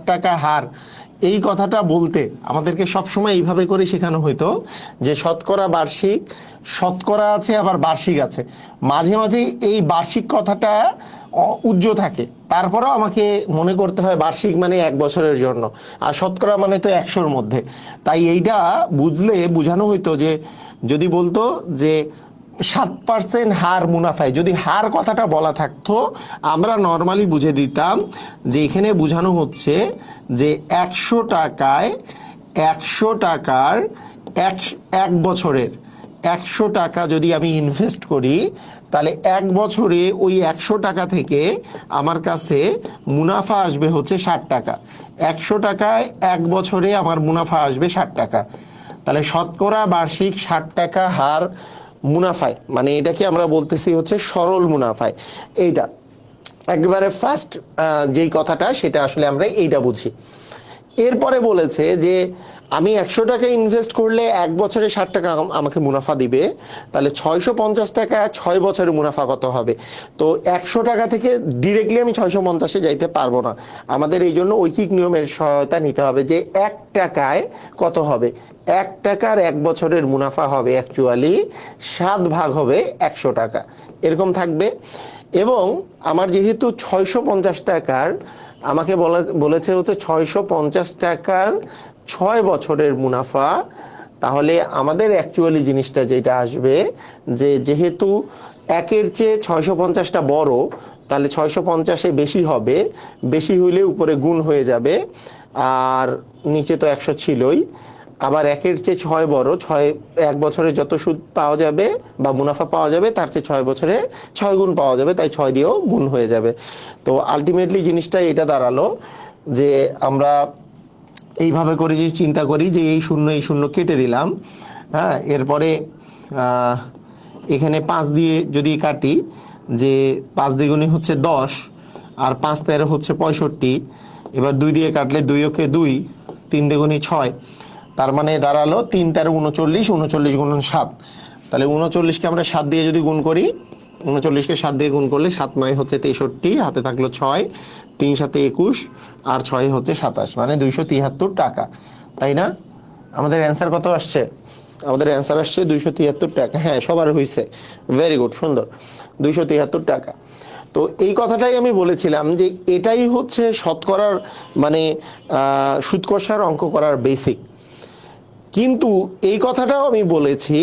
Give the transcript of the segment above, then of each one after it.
টাকা হার, এই কথাটা বলতে আমাদেরকে সবসময় এইভাবে করে শেখানো হইতো যে শতকরা বার্ষিক, শতকরা আছে আবার বার্ষিক আছে, মাঝে মাঝে এই বার্ষিক কথাটা উজ্জ্ব থাকে, তারপরেও আমাকে মনে করতে হয় বার্ষিক মানে 1 বছরের জন্য, আর শতকরা মানে তো 100-র মধ্যে। তাই এইটা বুঝলে বোঝানো হইতো যে যদি বলতো যে 7% হার মুনাফায়, যদি হার কথাটা বলা থাকতো আমরা নর্মালি বুঝে দিতাম যে এখানে বোঝানো হচ্ছে যে 100 টাকায় 100 টাকার এক বছরের 100 টাকা যদি আমি ইনভেস্ট করি, তাহলে 1 বছরে ওই 100 টাকা থেকে আমার কাছে মুনাফা আসবে হচ্ছে 60 টাকা। 100 টাকায় 1 বছরে আমার মুনাফা আসবে 60 টাকা। তাহলে শতকরা বার্ষিক 60 টাকা হার মুনাফায়, মানে এটাকে আমরা বলতেছি হচ্ছে সরল মুনাফায়। এইটা একেবারে ফার্স্ট যেই কথাটা সেটা আসলে আমরা এইটা বুঝি। এরপরে বলেছে যে আমি 100 টাকা ইনভেস্ট করলে 1 বছরে 60 টাকা আমাকে মুনাফা দিবে, তাহলে 650 টাকা 6 বছরের মুনাফা কত হবে? তো 100 টাকা থেকে ডিরেক্টলি আমি 650-এ যাইতে পারবো না, আমাদের এই জন্য ঐকিক নিয়মের সহায়তা নিতে হবে যে 1 টাকায় কত হবে। 1 টাকার 1 বছরের মুনাফা হবে অ্যাকচুয়ালি 7 ভাগ হবে 100 টাকা, এরকম থাকবে। এবং আমার যেহেতু 650 টাকার, আমাকে বলেছে হচ্ছে 650 টাকার 6 বছরের মুনাফা, তাহলে আমাদের অ্যাকচুয়ালি জিনিসটা যেটা আসবে যে যেহেতু 1-এর চেয়ে 650টা বড়, তাহলে 650-এ বেশি হবে, বেশি হইলে উপরে গুণ হয়ে যাবে, আর নিচে তো 100 ছিলই। আবার 1-এর চেয়ে 6 বড়, 1 বছরে যত সুদ পাওয়া যাবে বা মুনাফা পাওয়া যাবে তার চেয়ে 6 বছরে 6 গুণ পাওয়া যাবে, তাই 6 দিয়েও গুণ হয়ে যাবে। তো আলটিমেটলি জিনিসটা এটা দাঁড়ালো যে আমরা এইভাবে করে যে চিন্তা করি যে এই শূন্য কেটে দিলাম, হ্যাঁ, এরপরে এখানে 5 দিয়ে যদি কাটি, যে 5 দ্বিগুণী হচ্ছে 10 আর 5 13 হচ্ছে 65, এবার 2 দিয়ে কাটলে 2 ওকে 2, 3 দ্বিগুণী 6, তার মানে দাঁড়ালো 3 13 39, 39 গুণন 7, তাহলে 39কে আমরা 7 দিয়ে যদি গুণ করি, 39কে 7 দিয়ে গুণ করলে 7 9 হচ্ছে 63, হাতে থাকলো 6, 3 7 21 আর 6 হচ্ছে 27, মানে 273 টাকা, তাই না? আমাদের অ্যান্সার কত আসছে? আমাদের অ্যান্সার আসছে 273 টাকা। হ্যাঁ, সবার হয়েছে, ভেরি গুড, সুন্দর, 273 টাকা। তো এই কথাটাই আমি বলেছিলাম যে এটাই হচ্ছে শতকরার মানে সুদ কষার অঙ্ক করার বেসিক। কিন্তু এই কথাটাও আমি বলেছি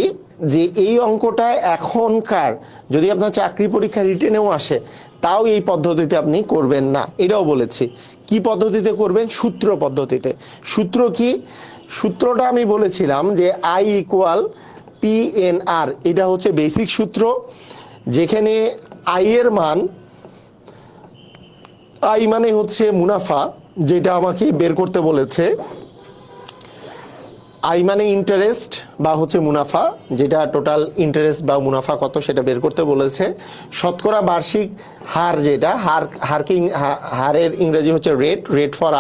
যে এই অঙ্কটা এখনকার যদি আপনার চাকরি পরীক্ষা রিটেনেও আসে, তাও এই পদ্ধতিতে আপনি করবেন না, এটাও বলেছি। কি পদ্ধতিতে করবেন? সূত্র পদ্ধতিতে। সূত্র কি? সূত্রটা আমি বলেছিলাম যে I = PNR, এটা হচ্ছে বেসিক সূত্র, যেখানে I এর মান, I মানে হচ্ছে মুনাফা, যেটা আমাকে বের করতে বলেছে, I মানে ইন্টারেস্ট বা হচ্ছে মুনাফা, যেটা টোটাল ইন্টারেস্ট বা মুনাফা কত সেটা বের করতে বলেছে। শতকরা বার্ষিক হার, যেটা হারের ইংরেজি হচ্ছে রেট ফর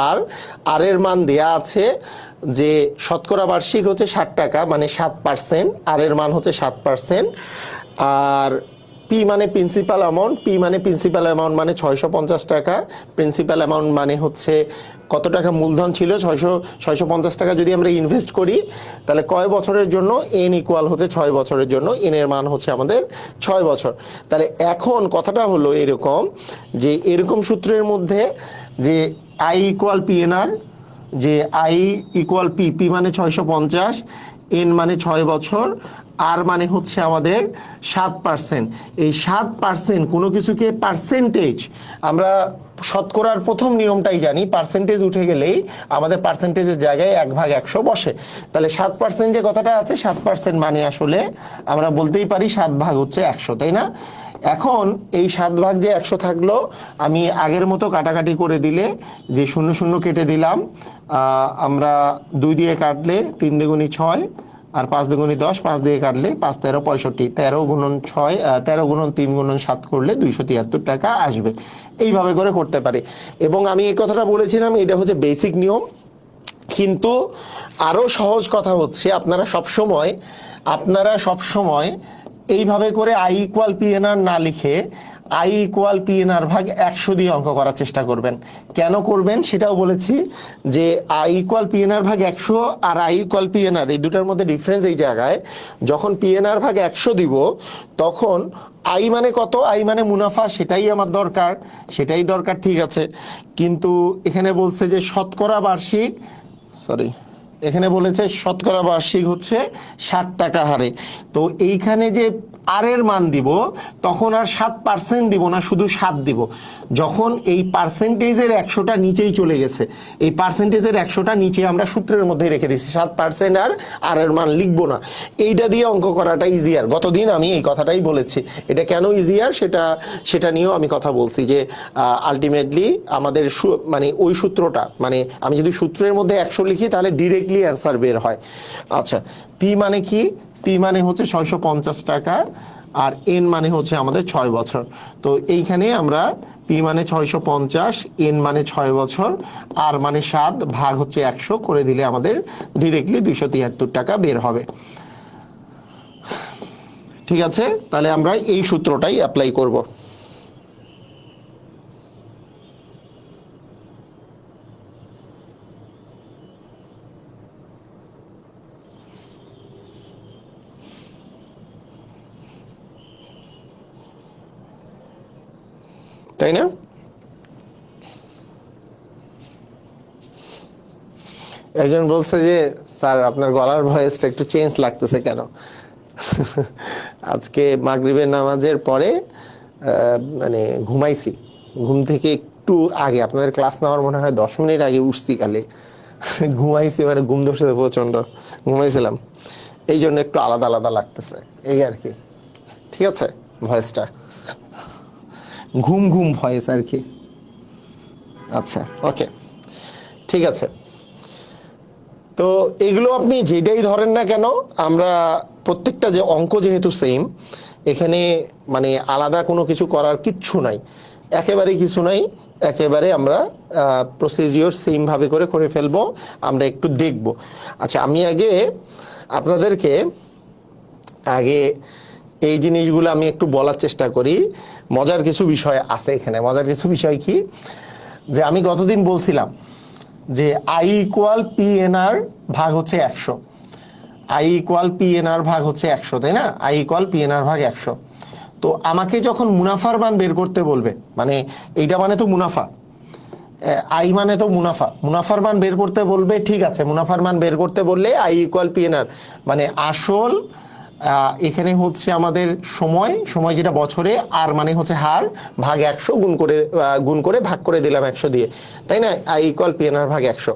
আর এর মান দেয়া আছে যে শতকরা বার্ষিক হচ্ছে 60 টাকা, মানে 7%, আর এর মান হচ্ছে 7%। আর পি মানে প্রিন্সিপাল অ্যামাউন্ট, মানে 650 টাকা। প্রিন্সিপাল অ্যামাউন্ট মানে হচ্ছে কত টাকা মূলধন ছিল, 650 টাকা যদি আমরা ইনভেস্ট করি, তাহলে কয় বছরের জন্য? N = হচ্ছে 6 বছরের জন্য, N এর মান হচ্ছে আমাদের 6 বছর। তাহলে এখন কথাটা হলো এরকম যে এরকম সূত্রের মধ্যে যে I = PNR, যে I = P মানে 650, N মানে 6 বছর, আর মানে হচ্ছে আমাদের 7%। এই 7% কোনো কিছুকে পার্সেন্টেজ, আমরা শতকরার প্রথম নিয়মটাই জানি, পার্সেন্টেজ উঠে গেলেই আমাদের পার্সেন্টেজের জায়গায় 1/100 বসে। তাহলে 7% যে কথাটা আছে, 7% মানে আসলে আমরা বলতেই পারি 7 ভাগ হচ্ছে 100, তাই না? এখন এই 7 ভাগ যে 100 থাকলো, আমি আগের মতো কাটাকাটি করে দিলে যে 0 0 কেটে দিলাম, আমরা 2 দিয়ে কাটলে 3 দ্বিগুণী 6 আর 5 দ্বিগুণী 10, 5 দিয়ে কাটলে 5 13 65, 13 গুণন 6, 13 গুণন 3 গুণন 7 করলে 273 টাকা আসবে। এইভাবে করে করতে পারি। এবং আমি এই কথাটা বলেছিলাম, এটা হচ্ছে বেসিক নিয়ম। কিন্তু আরও সহজ কথা হচ্ছে, আপনারা সবসময় এইভাবে করে I = PNR না লিখে আই ইকুয়াল পিএনআর ভাগ 100 দিয়ে অঙ্ক করার চেষ্টা করবেন। কেন করবেন সেটাও বলেছি, যে আই ইকুয়াল পিএনআর ভাগ 100 আর আই ইকুয়াল পিএনআর এই দুটার মধ্যে ডিফারেন্স এই জায়গায়, যখন পিএনআর ভাগ 100 দিব তখন আই মানে কত, আই মানে মুনাফা, সেটাই আমার দরকার, সেটাই দরকার, ঠিক আছে। কিন্তু এখানে বলছে যে শতকরা বার্ষিক, সরি এখানে বলেছে শতকরা বার্ষিক হচ্ছে 60 টাকা হারে। তো এইখানে যে আর এর মান দিব তখন আর 7% দিব না, শুধু 7 দিব। যখন এই পার্সেন্টেজের 100টা নিচেই চলে গেছে, এই পার্সেন্টেজের 100টা নিচে আমরা সূত্রের মধ্যে রেখে দিচ্ছি, 7% আর এর মান লিখবো না। এইটা দিয়ে অঙ্ক করাটা ইজিয়ার। গতদিন আমি এই কথাটাই বলেছি, এটা কেন ইজিয়ার সেটা নিয়েও আমি কথা বলছি, যে আলটিমেটলি আমাদের মানে ওই সূত্রটা, মানে আমি যদি সূত্রের মধ্যে 100 লিখি তাহলে ডিরেক্টলি অ্যান্সার বের হয়। আচ্ছা, পি মানে কি? পি মানে হচ্ছে 650 টাকা, আর এন মানে হচ্ছে আমাদের 6 বছর। তো এইখানে আমরা পি মানে 650, এন মানে 6 বছর, আর মানে 7 ভাগ হচ্ছে 100 করে দিলে আমাদের ডিরেক্টলি 273 টাকা বের হবে। ঠিক আছে, তাহলে আমরা এই সূত্রটাই অ্যাপ্লাই করব। তাই না? একজন বলছে যে স্যার আপনার গলার ভয়েসটা একটু চেঞ্জ লাগতেছে কেন? আজকে মাগরিবের নামাজের পরে মানে ঘুমাইছি, ঘুম থেকে একটু আগে, আপনাদের ক্লাস নেওয়ার মনে হয় 10 মিনিট আগে উঠছি কালে। ঘুমাইছি মানে ঘুম ধরছে প্রচন্ড, ঘুমাইছিলাম, এই জন্য একটু আলাদা আলাদা লাগতেছে, এই আর কি। ঠিক আছে, ভয়েসটা ঘুম ঘুম ভয়েস আর কি। আচ্ছা, ওকে, ঠিক আছে। তো এগুলো আপনি যেটাই ধরেন না কেন, আমরা প্রত্যেকটা যে অঙ্ক যেহেতু সেম, এখানে মানে আলাদা কোনো কিছু করার কিচ্ছু নাই, একেবারে কিছু নাই, একেবারে আমরা প্রসিজিওর সেম ভাবে করে ফেলবো। আমরা একটু দেখব। আচ্ছা, আমি আপনাদেরকে এই জিনিসগুলো আমি একটু বলার চেষ্টা করি। মজার কিছু বিষয় আছে এখানে। মজার কিছু বিষয় কি, যে আমি গতদিন বলছিলাম যে আই ইকুয়াল পিএনআর ভাগ হচ্ছে 100, আই ইকুয়াল পিএনআর ভাগ হচ্ছে 100, তাই না? আই ইকুয়াল পিএনআর ভাগ 100। তো আমাকে যখন মুনাফার মান বের করতে বলবে, মানে এইটা মানে তো মুনাফা, আই মানে তো মুনাফার মান বের করতে বলবে, ঠিক আছে। মুনাফার মান বের করতে বললে আই ইকুয়াল পিএনআর মানে আসল, এখানে হচ্ছে আমাদের সময় যেটা বছরে, আর মানে হচ্ছে হার, ভাগ 100, গুণ করে ভাগ করে দিলাম 100 দিয়ে, তাই না? আই ইকুয়াল পিএনআর ভাগ 100।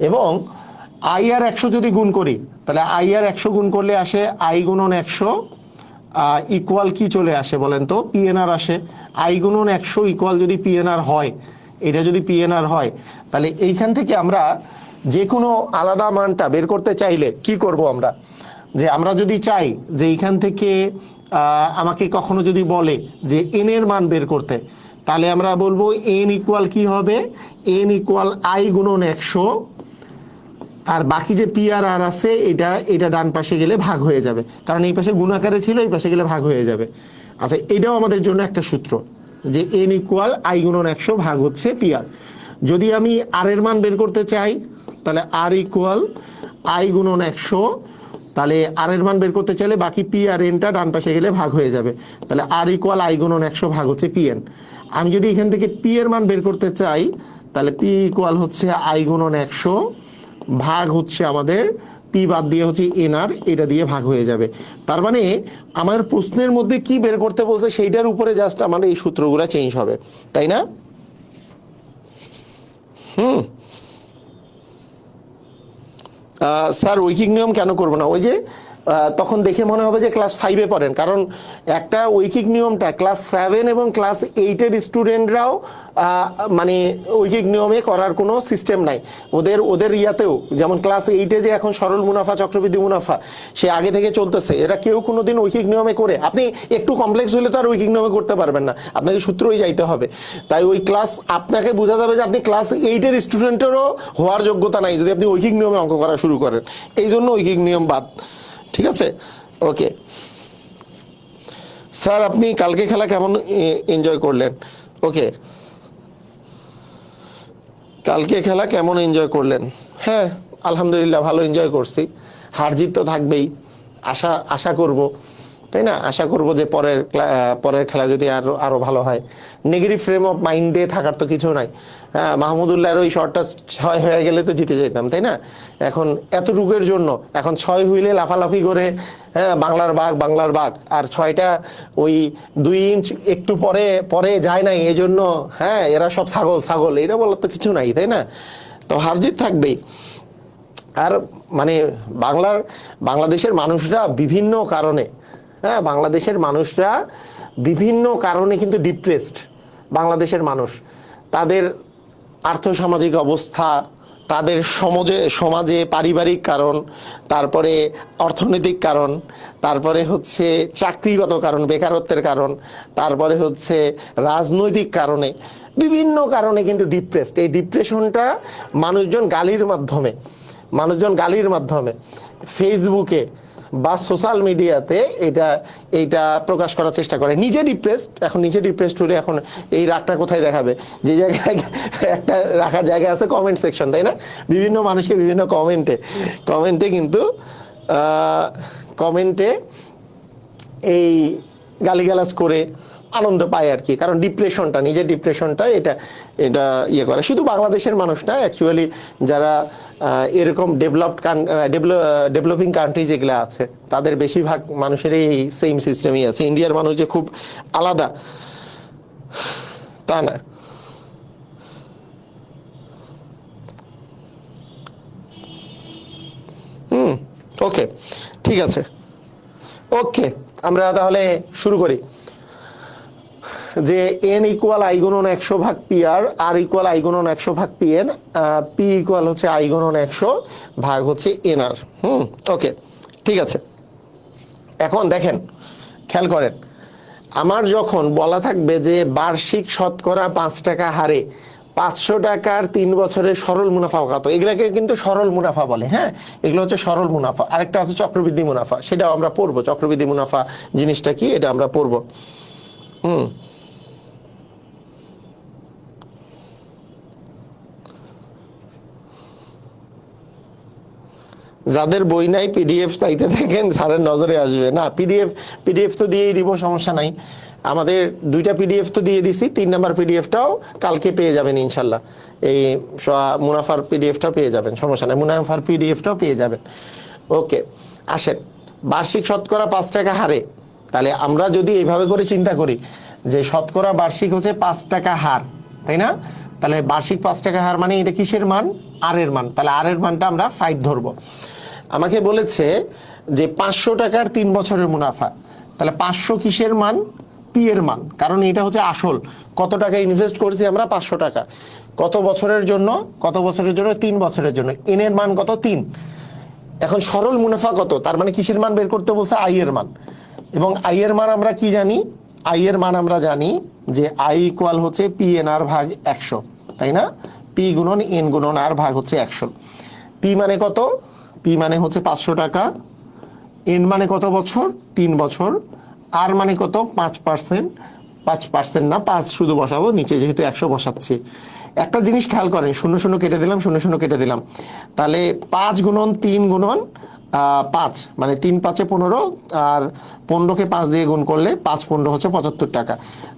এবং আই আর 100 যদি গুণ করি, তাহলে আই আর 100 গুণ করলে আসে আই গুণন 100 ইকুয়াল কি চলে আসে বলেন তো? পিএনআর আসে। আই গুণন 100 ইকুয়াল যদি পিএনআর হয়, এটা যদি পিএনআর হয়, তাহলে এইখান থেকে আমরা যে কোনো আলাদা মানটা বের করতে চাইলে কি করব আমরা? যে আমরা যদি চাই যে এইখান থেকে আমাকে কখনো যদি বলে যে এন এর মান বের করতে, তাহলে আমরা বলবো এন ইকুয়াল কি হবে? এন ইকুয়াল আই গুণন 100, আর বাকি যে পি আর আর আছে এটা ডান পাশে গেলে ভাগ হয়ে যাবে, কারণ এই পাশে গুণ আকারে ছিল, এই পাশে গেলে ভাগ হয়ে যাবে। আচ্ছা, এটাও আমাদের জন্য একটা সূত্র, যে এন ইকুয়াল আই গুণন 100 ভাগ হচ্ছে পি আর। যদি আমি আর এর মান বের করতে চাই, তাহলে আর ইকুয়াল আই গুণন 100, তাহলে আর এর মান বের করতে চাইলে বাকি পি আর এনটা ডান পাশে গেলে ভাগ হয়ে যাবে, তাহলে আর ইকুয়াল আই গুণন 100 ভাগ হচ্ছে পি এন। আমি যদি এখান থেকে পি এর মান বের করতে চাই, তাহলে পি ইকুয়াল হচ্ছে আই গুণন 100 ভাগ হচ্ছে আমাদের পি বাদ দিয়ে হচ্ছে এনআর, এটা দিয়ে ভাগ হয়ে যাবে। তার মানে আমার প্রশ্নের মধ্যে কি বের করতে বলছে সেইটার উপরে জাস্ট আমাদের এই সূত্রগুলো চেঞ্জ হবে, তাই না? স্যার ঐকিক নিয়ম কেন করবো না? ওই যে তখন দেখে মনে হবে যে ক্লাস 5-এ পড়েন, কারণ একটা ঐকিক নিয়মটা ক্লাস 7 এবং ক্লাস 8-এর স্টুডেন্টরাও মানে ঐকিক নিয়মে করার কোনো সিস্টেম নাই ওদের ইয়াতেও। যেমন ক্লাস 8-এ যে এখন সরল মুনাফা, চক্রবৃদ্ধি মুনাফা, সে আগে থেকে চলতেছে, এরা কেউ কোনোদিন ঐকিক নিয়মে করে। আপনি একটু কমপ্লেক্স হলে তো আর ঐকিক নিয়মে করতে পারবেন না, আপনাকে সূত্রই যাইতে হবে। তাই ওই ক্লাস আপনাকে বোঝা যাবে যে আপনি ক্লাস 8-এর স্টুডেন্টেরও হওয়ার যোগ্যতা নাই যদি আপনি ঐকিক নিয়মে অঙ্ক করা শুরু করেন। এই জন্য ঐকিক নিয়ম বাদ। ঠিক আছে, ওকে। স্যার আপনি কালকে খেলা কেমন এনজয় করলেন? ওকে, কালকে খেলা কেমন এনজয় করলেন? হ্যাঁ, আলহামদুলিল্লাহ ভালো এনজয় করছি। হার জিত তো থাকবেই, আশা আশা করব, তাই না? আশা করব যে পরের খেলা যদি আরো আরো ভালো হয়। নেগেটিভ ফ্রেম অফ মাইন্ডে থাকার তো কিছু নাই। হ্যাঁ, মাহমুদুল্লাহর ওই শটটা 6 হয়ে গেলে তো জিতে যেতাম, তাই না? এখন এতটুকুর জন্য এখন 6 হুইলে লাফালাফি করে, হ্যাঁ বাংলার বাঘ আর 6টা ওই 2 ইঞ্চ একটু পরে পরে যায় নাই, এই জন্য হ্যাঁ এরা সব ছাগল এটা বলার তো কিছু নাই, তাই না? তো হার জিত থাকবেই। আর মানে বাংলাদেশের মানুষরা বিভিন্ন কারণে, হ্যাঁ বাংলাদেশের মানুষরা বিভিন্ন কারণে কিন্তু ডিপ্রেসড। বাংলাদেশের মানুষ তাদের আর্থসামাজিক অবস্থা, তাদের সমাজে পারিবারিক কারণ, তারপরে অর্থনৈতিক কারণ, তারপরে হচ্ছে চাকরিগত কারণ, বেকারত্বের কারণ, তারপরে হচ্ছে রাজনৈতিক কারণে, বিভিন্ন কারণে কিন্তু ডিপ্রেসড। এই ডিপ্রেশনটা মানুষজন গালির মাধ্যমে ফেসবুকে বা সোশ্যাল মিডিয়াতে এইটা প্রকাশ করার চেষ্টা করে। নিজে ডিপ্রেসড হলে এখন এই রাগটা কোথায় দেখাবে? যে জায়গায় একটা রাখার জায়গা আছে কমেন্ট সেকশন, তাই না? বিভিন্ন মানুষকে বিভিন্ন কমেন্টে কিন্তু কমেন্টে এই গালিগালাজ করে আনন্দ পায় আর কি। কারণ নিজের ডিপ্রেশনটা এটা ইয়ে করে। শুধু বাংলাদেশের মানুষ না, অ্যাকচুয়ালি যারা এরকম ডেভেলপিং কান্ট্রি যেগুলো আছে তাদের বেশিরভাগ মানুষেরই এই সেম সিস্টেমই আছে। ইন্ডিয়ার মানুষ যে খুব আলাদা তা না। ওকে, ঠিক আছে, ওকে, আমরা তাহলে শুরু করি। যে n ইকুয়াল i গুণন 100 ভাগ pr, r ইকুয়াল i গুণন 100 ভাগ pn, p ইকুয়াল হচ্ছে i গুণন 100 ভাগ হচ্ছে nr। ওকে, ঠিক আছে। এখন দেখেন, খেয়াল করেন, আমার যখন বলা থাকবে যে বার্ষিক শতকরা 5 টাকা হারে 500 টাকার 3 বছরের সরল মুনাফা কত, এগুলাকে কিন্তু সরল মুনাফা বলে। হ্যাঁ, এগুলো হচ্ছে সরল মুনাফা। আরেকটা আছে চক্রবৃদ্ধি মুনাফা, সেটাও আমরা পড়বো। চক্রবৃদ্ধি মুনাফা জিনিসটা কি এটা আমরা পড়বো। যাদের বই নাই পিডিএফ চাইতে থাকেন, স্যারের নজরে আসবে না। পিডিএফ তো দিয়েই দিব, সমস্যা নাই। আমাদের 2টা পিডিএফ তো দিয়ে দিছি, 3 নাম্বার পিডিএফটাও কালকে পেয়ে যাবেন ইনশাল্লাহ। এই মুনাফার পিডিএফটাও পেয়ে যাবেন, সমস্যা নাই। মুনাফার পিডিএফটাও পেয়ে যাবেন। ওকে, আসেন, বার্ষিক শতকরা 5 টাকা হারে। তাহলে আমরা যদি এইভাবে করে চিন্তা করি যে শতকরা বার্ষিক হচ্ছে 5 টাকা হার, তাই না? তাহলে বার্ষিক 5 টাকা হার মানে এটা কিসের মান? আর এর মান। তাহলে আর এর মানটা আমরা 5 ধরবো। আমাকে বলেছে যে 500 টাকার 3 বছরের মুনাফা। তাহলে 500 কিসের মান? পি এর মান। কারণ এটা হচ্ছে আসল, কত টাকা ইনভেস্ট করেছি আমরা? 500 টাকা। কত বছরের জন্য? 3 বছরের জন্য। এন এর মান কত? 3। এখন সরল মুনাফা কত? তার মানে কিসের মান বের করতে বলছে? আই এর মান। এবং আই এর মান আমরা কি জানি? আই এর মান আমরা জানি যে আই ইকুয়াল হচ্ছে পি এন আর ভাগ 100, তাই না? পি গুণন এন গুণন আর ভাগ হচ্ছে 100। পি মানে কত? পি মানে হচ্ছে 500 টাকা। এন মানে কত বছর? 3 বছর। আর মানে কত? 5%। 5% না, 5 শুধু বসাবো নিচে, যেহেতু 100 বসাচ্ছি। একটা জিনিস খেয়াল করেন, 0 0 কেটে দিলাম, 0 0 কেটে দিলাম। তাহলে 5 গুণন 3 গুণন 5 মানে 3 5 15, আর 15কে 5 দিয়ে গুণ করলে 5 15 হচ্ছে 75 টাকা।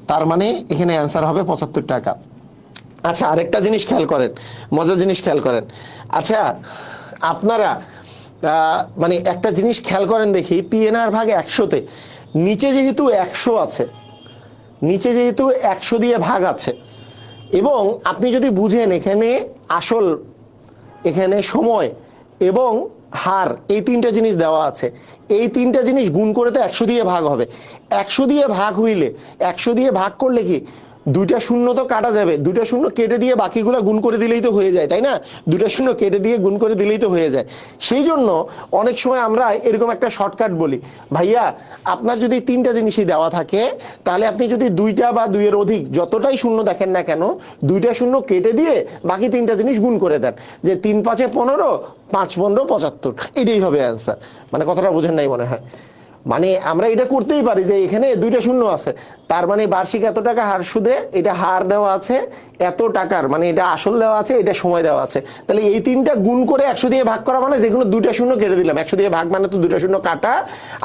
তার মানে এখানে অ্যান্সার হবে 75 টাকা। আচ্ছা, আরেকটা জিনিস খেয়াল করেন, মজার জিনিস খেয়াল করেন। আচ্ছা, আপনারা মানে একটা জিনিস খেয়াল করেন দেখি, পিএনআর ভাগ 100তে নিচে যেহেতু 100 আছে, নিচে যেহেতু 100 দিয়ে ভাগ আছে, এবং আপনি যদি বুঝেন এখানে আসল, এখানে সময় এবং হার, এই 3টা জিনিস দেওয়া আছে। এই 3টা জিনিস গুণ করে তো 100 দিয়ে ভাগ হবে। 100 দিয়ে ভাগ হইলে, 100 দিয়ে ভাগ করলে কি 2টা শূন্য তো কাটা যাবে, 2টা শূন্য কেটে দিয়ে বাকিগুলো গুণ করে দিলেই তো হয়ে যায়, তাই না? 2টা শূন্য কেটে দিয়ে গুণ করে দিলেই তো হয়ে যায়। সেই জন্য অনেক সময় আমরা এরকম একটা শর্টকাট বলি, ভাইয়া আপনার যদি 3টা জিনিসই দেওয়া থাকে, তাহলে আপনি যদি 2টা বা 2 এর অধিক যতটাই শূন্য দেখেন না কেন, 2টা শূন্য কেটে দিয়ে বাকি 3টা জিনিস গুণ করে দেন। যে 3 5 15, 5 15 75, এটাই হবে অ্যান্সার। মানে কথাটা বুঝেন নাই মনে হয়। মানে আমরা এটা করতেই পারি যে এখানে দুইটা শূন্য আছে, তার মানে বার্ষিক এত টাকা হার সুদে, এটা হার দেওয়া আছে এত টাকার, মানে এটা আসল দেওয়া আছে, এটা সময় দেওয়া আছে। তাহলে এই তিনটা গুণ করে 100 দিয়ে ভাগ করা, মানে যেগুলো দুইটা শূন্য কেটে দিলাম, 100 দিয়ে ভাগ মানে তো দুইটা শূন্য কাটা,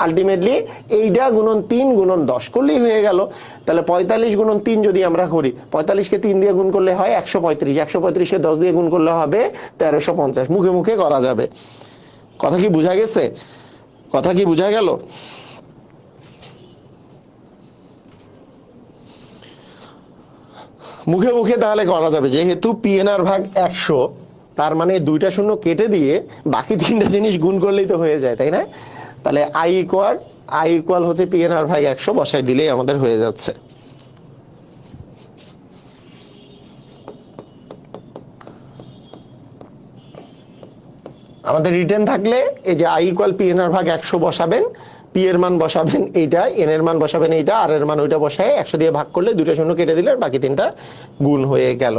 আলটিমেটলি এইটা গুণন 3 গুণন 10 করলেই হয়ে গেল। তাহলে 45 গুণন 3 যদি আমরা করি, 45কে 3 দিয়ে গুণ করলে হয় 135, 135কে 10 দিয়ে গুণ করলে হবে 1350। মুখে মুখে করা যাবে। কথা কি বোঝা গেছে? কথা কি বোঝা গেল? মুখে মুখে তাহলে করা যাবে, যেহেতু পিএনআর ভাগ 100, তার মানে দুইটা শূন্য কেটে দিয়ে বাকি তিনটা জিনিস গুণ করলেই তো হয়ে যায়, তাই না? তাহলে আই ইকুয়াল হচ্ছে পিএনআর ভাগ 100 বসাই দিলেই আমাদের হয়ে যাচ্ছে। আমাদের রিটেন থাকলে এই যে আই ইকুয়াল পিএনআর ভাগ 100 বসাবেন, পি এর মান বসাবেন এইটা, এন এর মান বসাবেন এইটা, আর এর মান ওইটা বসায় 100 দিয়ে ভাগ করলে দুইটা শূন্য কেটে দিলেন, বাকি তিনটা গুণ হয়ে গেল।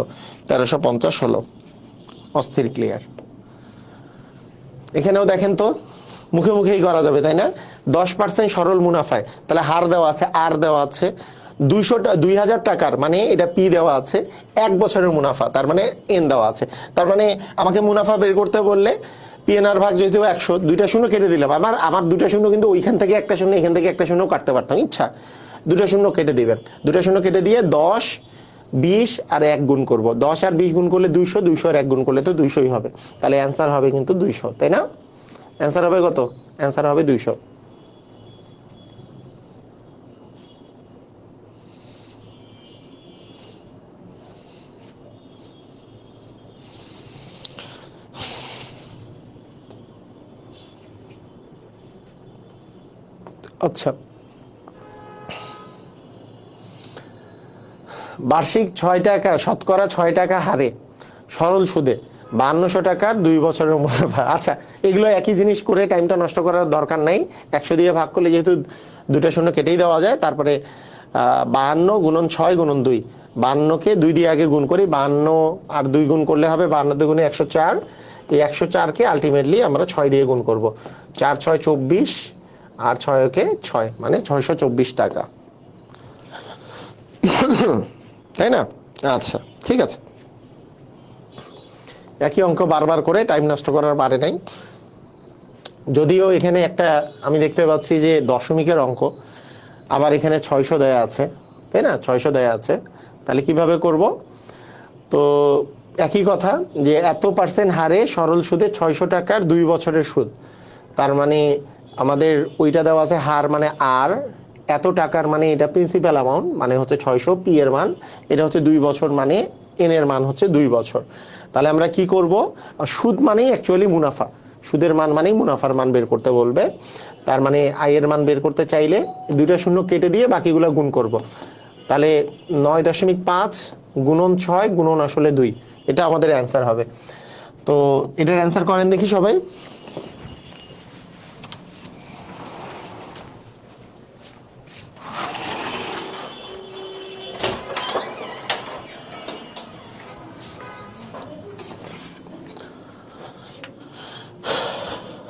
1350 হলো। অস্থির ক্লিয়ার। এখানেও দেখেন তো মুখে মুখেই করা যাবে, তাই না? 10% সরল মুনাফায়, তাহলে হার দেওয়া আছে, আর দেওয়া আছে 2000 টাকার, মানে এটা পি দেওয়া আছে, 1 বছরের মুনাফা, তার মানে এন দেওয়া আছে। তার মানে আমাকে মুনাফা বের করতে বললে পিএনআর ভাগ যেহেতু 100, দুইটা শূন্য কেটে দিলাম। আমার দুইটা শূন্য কিন্তু ওইখান থেকে একটা শূন্য, এখান থেকে একটা শূন্য কাটতে পারতাম, ইচ্ছা। দুইটা শূন্য কেটে দিবেন, দুইটা শূন্য কেটে দিয়ে 10, 20 আর 1 গুণ করব। 10 আর 20 গুণ করলে 200, 200 আর 1 গুণ করলে তো 200ই হবে। তাহলে অ্যান্সার হবে কিন্তু 200, তাই না? অ্যান্সার হবে কত? অ্যান্সার হবে 200। আচ্ছা, বার্ষিক 6 টাকা, শতকরা 6 টাকা হারে সরল সুদে 5200 টাকার 2 বছরের মুনাফা। আচ্ছা, এগুলো একই জিনিস করে টাইমটা নষ্ট করার দরকার নাই। 100 দিয়ে ভাগ করলে যেহেতু দুইটা শূন্য কেটেই দেওয়া যায়, তারপরে 52 গুণন 6 গুণন 2, 52কে 2 দিয়ে আগে গুণ করি, 52 আর 2 গুণ করলে হবে 52 দুগুণে 104। এই 104কে আলটিমেটলি আমরা 6 দিয়ে গুণ করব। 4 6 24 আর 6কে 6, মানে 624 টাকা, তাই না? আচ্ছা, ঠিক আছে। একই অঙ্ক বারবার করে টাইম নষ্ট করার বারে নাই। যদিও এখানে একটা আমি দেখতে পাচ্ছি যে দশমিকের অঙ্ক, আবার এখানে 600 দেয়া আছে, তাই না? 600 দেয়া আছে, তাহলে কিভাবে করব? তো একই কথা, যে এত % হারে সরল সুদে 600 টাকার 2 বছরের সুদ, তার মানে আমাদের ওইটা দেওয়া আছে হার মানে আর, এত টাকার মানে এটা প্রিন্সিপাল অ্যামাউন্ট, মানে হচ্ছে 600, পি এর মান এটা হচ্ছে 2 বছর, মানে এন এর মান হচ্ছে 2 বছর। তাহলে আমরা কি করব? সুদ মানেই অ্যাকচুয়ালি মুনাফা, সুদের মান মানেই মুনাফার মান বের করতে বলবে। তার মানে আই এর মান বের করতে চাইলে দুইটা শূন্য কেটে দিয়ে বাকিগুলো গুণ করব। তাহলে 9.5 গুণন 6 গুণন আসলে 2, এটা আমাদের অ্যান্সার হবে। তো এটার অ্যান্সার করেন দেখি সবাই।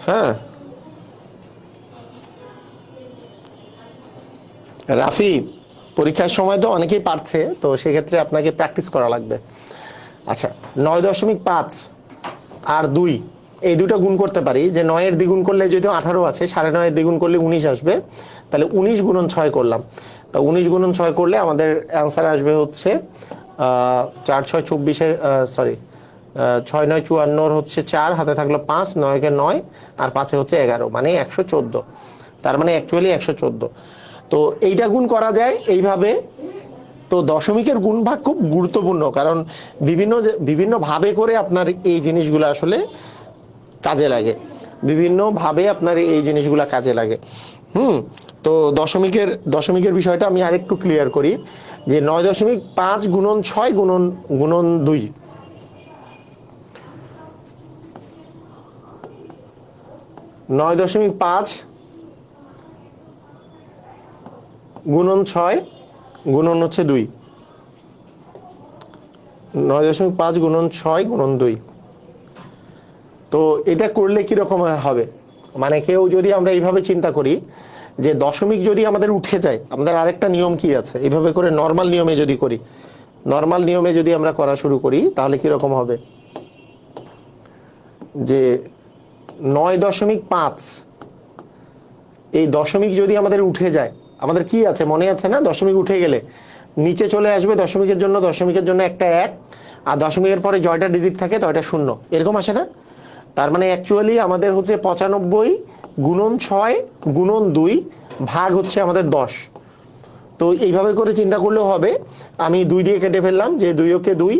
হ্যাঁ, রাফি, পরীক্ষার সময় তো অনেকেই পারছে, তো সেক্ষেত্রে আপনাকে প্র্যাকটিস করা লাগবে। আচ্ছা, 9.5 আর 2, এই দুটো গুণ করতে পারি, যে 9 এর দ্বিগুণ করলে যেহেতু 18 আছে, 9.5 এর দ্বিগুণ করলে 19 আসবে। তাহলে 19 গুণন 6 করলাম, তো 19 গুণন 6 করলে আমাদের অ্যান্সার আসবে হচ্ছে 4 6 24, সরি 6 9 54 হচ্ছে 4, হাতে থাকলো 5, 9 কে 9 আর 5 হচ্ছে 11, মানে 114। তার মানে অ্যাকচুয়ালি 114। তো এইটা গুণ করা যায় এইভাবে। তো দশমিকের গুণ ভাগ খুব গুরুত্বপূর্ণ, কারণ বিভিন্ন ভাবে করে আপনার এই জিনিসগুলো আসলে কাজে লাগে, বিভিন্ন ভাবে আপনার এই জিনিসগুলো কাজে লাগে। তো দশমিকের বিষয়টা আমি আরেকটু ক্লিয়ার করি, যে 9.5 গুণন 6 গুণন 2, 9.5 গুণন 6 গুণন হচ্ছে 2, 9.5 গুণন 6 গুণন 2। তো এটা করলে কিরকম হবে? মানে কেউ যদি আমরা এইভাবে চিন্তা করি যে দশমিক যদি আমাদের উঠে যায়, আমাদের আরেকটা নিয়ম কি আছে, এইভাবে করে নর্মাল নিয়মে যদি করি, নর্মাল নিয়মে যদি আমরা করা শুরু করি তাহলে কিরকম হবে, যে 9.5, এই দশমিক যদি আমাদের উঠে যায়, আমাদের কি আছে মনে আছে না, দশমিক উঠে গেলে নিচে চলে আসবে দশমিকের জন্য একটা 1, আর দশমিকের পরে জয়টা ডিজিট থাকে তো এটা 0, এরকম আসে না। তার মানে অ্যাকচুয়ালি আমাদের হচ্ছে 95 গুণন 6 গুণন 2 ভাগ হচ্ছে আমাদের 10। তো এইভাবে করে চিন্তা করলেও হবে, আমি 2 দিয়ে কেটে ফেললাম, যে 2 ওকে 2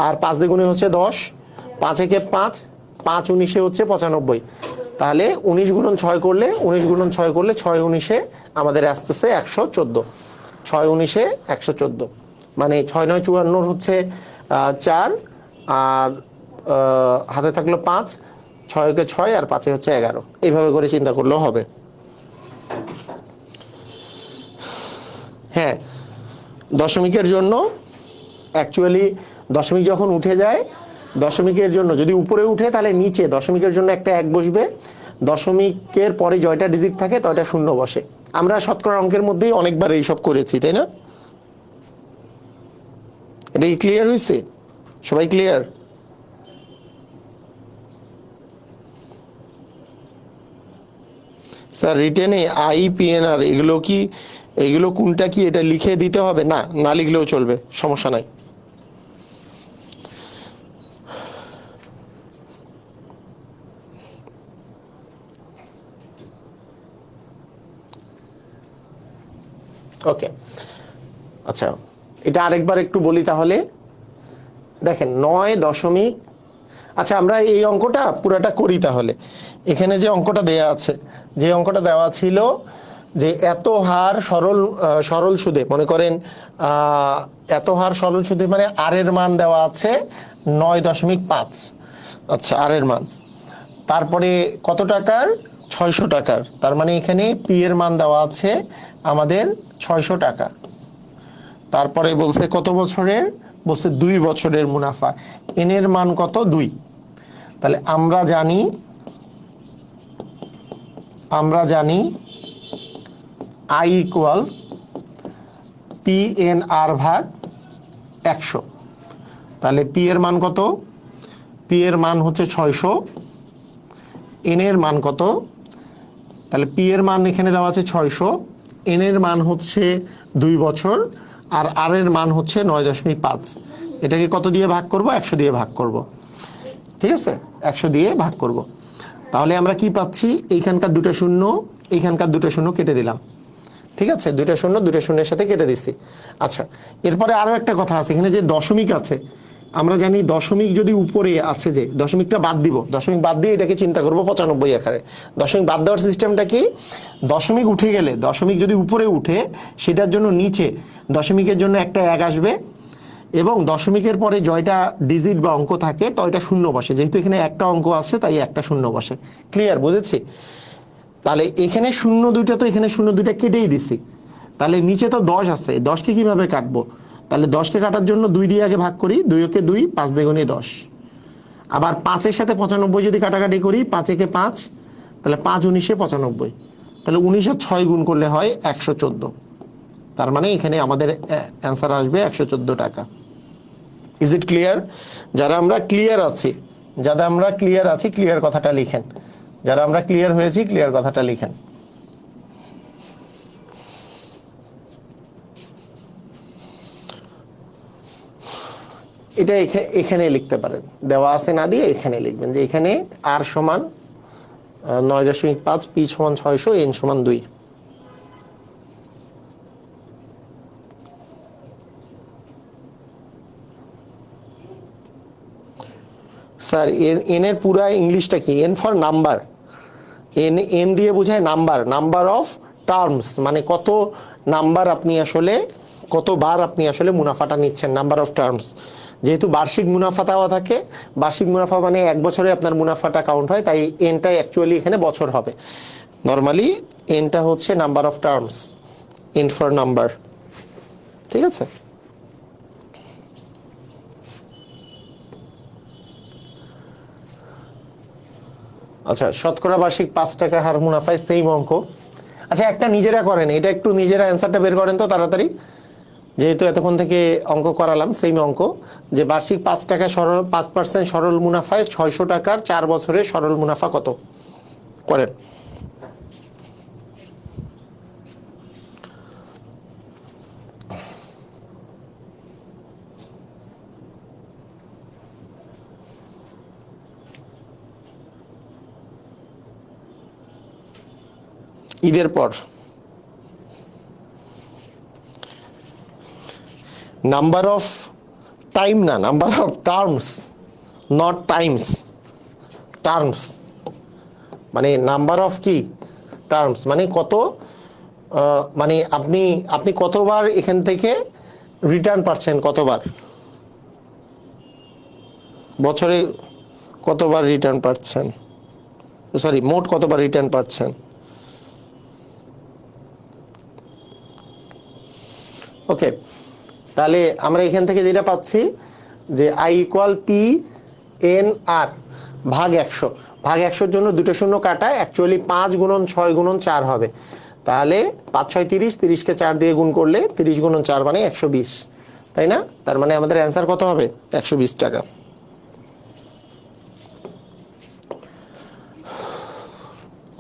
আর 5 দ্বিগুণে হচ্ছে 10, 5 একে 5, 5 19 হচ্ছে 95। তাহলে 19 গুণন 6 করলে 6 19 আমাদের আসতেছে 114, 6 19 114, মানে 6 9 54 হচ্ছে 4, আর হাতে থাকলো 5, 6 কে 6 আর 5 হচ্ছে 11। এইভাবে করে চিন্তা করলেও হবে। হ্যাঁ, দশমিকের জন্য অ্যাকচুয়ালি দশমিক যখন উঠে যায়, দশমিকের জন্য যদি উপরে উঠে তাহলে নিচে দশমিকের জন্য একটা 1 বসবে, দশমিকের পরে জয়টা ডিজিট থাকে তো এটা 0 বসে। আমরা শতকরা অঙ্কের মধ্যেই অনেকবার এইসব করেছি, তাই না? এটা কি ক্লিয়ার হয়েছে? সবাই ক্লিয়ার? স্যার রিটেনে IPNR এগুলো কোনটা কি এটা লিখে দিতে হবে? না, না লিখলেও চলবে, সমস্যা নাই। ওকে, আচ্ছা এটা আরেকবার একটু বলি তাহলে। দেখেন 9 দশমিক, আচ্ছা আমরা এই অঙ্কটা পুরাটা করি তাহলে। এখানে যে অঙ্কটা দেয়া আছে, যে অঙ্কটা দেওয়া ছিল যে এত হার সরল সুদে, মনে করেন এত হার সরল সুদে, মানে আর এর মান দেওয়া আছে 9.5। আচ্ছা আর এর মান, তারপরে কত টাকার, 600 টাকার, তার মানে এখানে পি এর মান দেওয়া আছে আমাদের 600 টাকা। তারপরে বলছে কত বছরের, বলছে 2 বছরের মুনাফা, এন এর মান কত, 2। তাহলে আমরা জানি আই ইকুয়াল PNR ভাগ 100। তাহলে পি এর মান কত, পি এর মান হচ্ছে 600, এন এর মান কত, তাহলে পি এর মান এখানে দেওয়া আছে 600, এন এর মান হচ্ছে 2 বছর, আর আর এর মান হচ্ছে 9.5। এটাকে কত দিয়ে ভাগ করব, 100 দিয়ে ভাগ করব, ঠিক আছে, 100 দিয়ে ভাগ করব। তাহলে আমরা কি পাচ্ছি, এইখানকার 2টা শূন্য, এইখানকার 2টা শূন্য কেটে দিলাম, ঠিক আছে, 2টা শূন্য 2টা শূন্যের সাথে কেটে দিচ্ছি। আচ্ছা এরপরে আরো একটা কথা আছে, এখানে যে দশমিক আছে, আমরা জানি দশমিক যদি উপরে আছে, যে দশমিকটা বাদ দিব, দশমিক বাদ দিয়ে এটাকে চিন্তা করব 95 আকারে। দশমিক বাদ দেওয়ার সিস্টেমটা কি, দশমিক উঠে গেলে, দশমিক যদি উপরে উঠে সেটার জন্য নিচে দশমিকের জন্য একটা 1 আসবে, এবং দশমিকের পরে জয়টা ডিজিট বা অঙ্ক থাকে তো এটা 0 বসে, যেহেতু এখানে একটা অঙ্ক আছে তাই একটা 0 বসে। ক্লিয়ার, বুঝেছি? তাহলে এখানে 0 2টা, তো এখানে 0 2টা কেটেই দিছি, তাহলে নিচে তো 10 আছে, 10কে কিভাবে কাটবো, তাহলে 10কে কাটার জন্য 2 দিয়ে আগে ভাগ করি, 2 ওকে 2, 5 দ্বিগুণে 10, আবার 5 এর সাথে 95 যদি কাটাকাটি করি, 5 একে 5, তাহলে 5 19 95, তাহলে 19 আর 6 গুণ করলে হয় 114। তার মানে এখানে আমাদের অ্যান্সার আসবে 114 টাকা। Is it clear? যারা আমরা ক্লিয়ার আছি ক্লিয়ার কথাটা লিখেন, যারা আমরা ক্লিয়ার হয়েছি ক্লিয়ার কথাটা লিখেন। এটা এখানে লিখতে পারেন, দেওয়া আছে না দিয়ে এখানে লিখবেন যে এখানে আর সমান 9.5, পি সমান 600, এন সমান 2। স্যার এন এর পুরা ইংলিশটা কি? এন ফর নাম্বার, এন দিয়ে বোঝায় নাম্বার অফ টার্মস, মানে কত নাম্বার আপনি আসলে, কতবার আপনি আসলে মুনাফাটা নিচ্ছেন, নাম্বার অফ টার্মস। যেহেতু বার্ষিক মুনাফা দেওয়া থাকে, বার্ষিক মুনাফা মানে 1 বছরে আপনার মুনাফাটা কাউন্ট হয়, তাই এনটাই অ্যাকচুয়ালি এখানে বছর হবে। নর্মালি এনটা হচ্ছে number of terms, N for number, ঠিক আছে? আচ্ছা শতকরা বার্ষিক 5 টাকা হার মুনাফায় সেম অঙ্ক। আচ্ছা একটা নিজেরা করেন, এটা একটু নিজেরা অ্যান্সারটা বের করেন তো তাড়াতাড়ি, যেহেতু এতক্ষণ থেকে অঙ্ক করালাম সেম অঙ্ক, যে বার্ষিক 5 টাকা সরল 5% সরল মুনাফায় 600 টাকার 4 বছরের সরল মুনাফা কত, করেন। ঈদের পর নাম্বার অফ টাইম না, number of terms, not Times, terms মানে নাম্বার অফ কি টার্মস মানে কত, মানে আপনি আপনি কতবার এখান থেকে রিটার্ন পাচ্ছেন, কতবার বছরে কতবার রিটার্ন পাচ্ছেন, সরি মোট কতবার রিটার্ন পাচ্ছেন। ওকে, তাহলে আমরা এখান থেকে যেটা পাচ্ছি যে আই ইকুয়াল পি এন আর ভাগ 100, ভাগ 100-র জন্য দুটো শূন্য কাটায়, অ্যাকচুয়ালি 5 গুণন 6 গুণন 4 হবে, তাহলে 5 6 30, 30কে 4 দিয়ে গুণ করলে 30 গুণন 4 মানে 120, তাই না? তার মানে আমাদের অ্যান্সার কত হবে, 120 টাকা।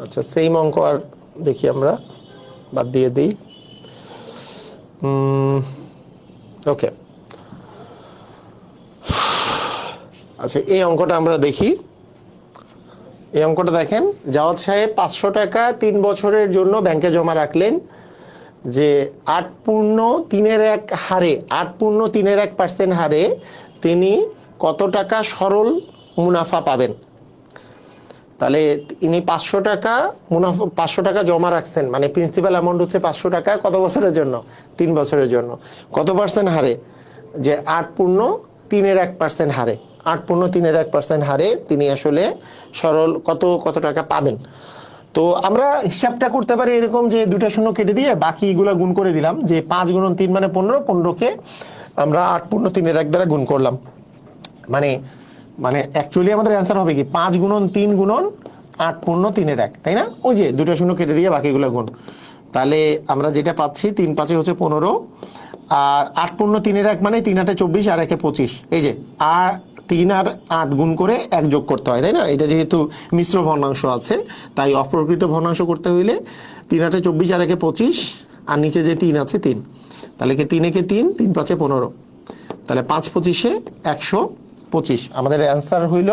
আচ্ছা সেম অঙ্ক আর দেখি আমরা, বাদ দিয়ে দিই। ওকে, আচ্ছা এই অঙ্কটা আমরা দেখি। এই অঙ্কটা দেখেন, জাওয়াদ সাহেব 500 টাকা 3 বছরের জন্য ব্যাংকে জমা রাখলেন, যে 8.3 হারে 8.3% হারে তিনি কত টাকা সরল মুনাফা পাবেন। তাহলে ইনি 500 টাকা মুনাফা 500 টাকা জমা রাখছেন, মানে প্রিন্সিপাল অ্যামাউন্ট হচ্ছে 500 টাকা, কত বছরের জন্য, 3 বছরের জন্য, কত পার্সেন্ট হারে, যে 8.3% হারে, 8.3% হারে তিনি আসলে সরল কত টাকা পাবেন। তো আমরা হিসাবটা করতে পারি এরকম, যে দুটা শূন্য কেটে দিয়ে বাকিগুলো গুণ করে দিলাম, যে 5 গুণন 3 মানে 15, 15কে আমরা 8.3 দ্বারা গুণ করলাম, মানে মানে অ্যাকচুয়ালি আমাদের অ্যান্সার হবে কি 5 গুণন 3 গুণন 8.3, তাই না? ওই যে দুটো শূন্য কেটে দিয়ে বাকিগুলো গুণ, তাহলে আমরা যেটা পাচ্ছি 3 5 হচ্ছে 15, আর 8.3 মানে 3 8 24 আর 1 25, এই যে আর 3 আর 8 গুণ করে 1 যোগ করতে হয়, তাই না? এটা যেহেতু মিশ্র ভগ্নাংশ আছে তাই অপ্রকৃত ভগ্নাংশ করতে হইলে 3 8 24 আর 1 25, আর নিচে যে 3 আছে 3, তাহলে কি 3 একে 3, 3 5 15, তাহলে 5 25 125, আমাদের অ্যান্সার হইল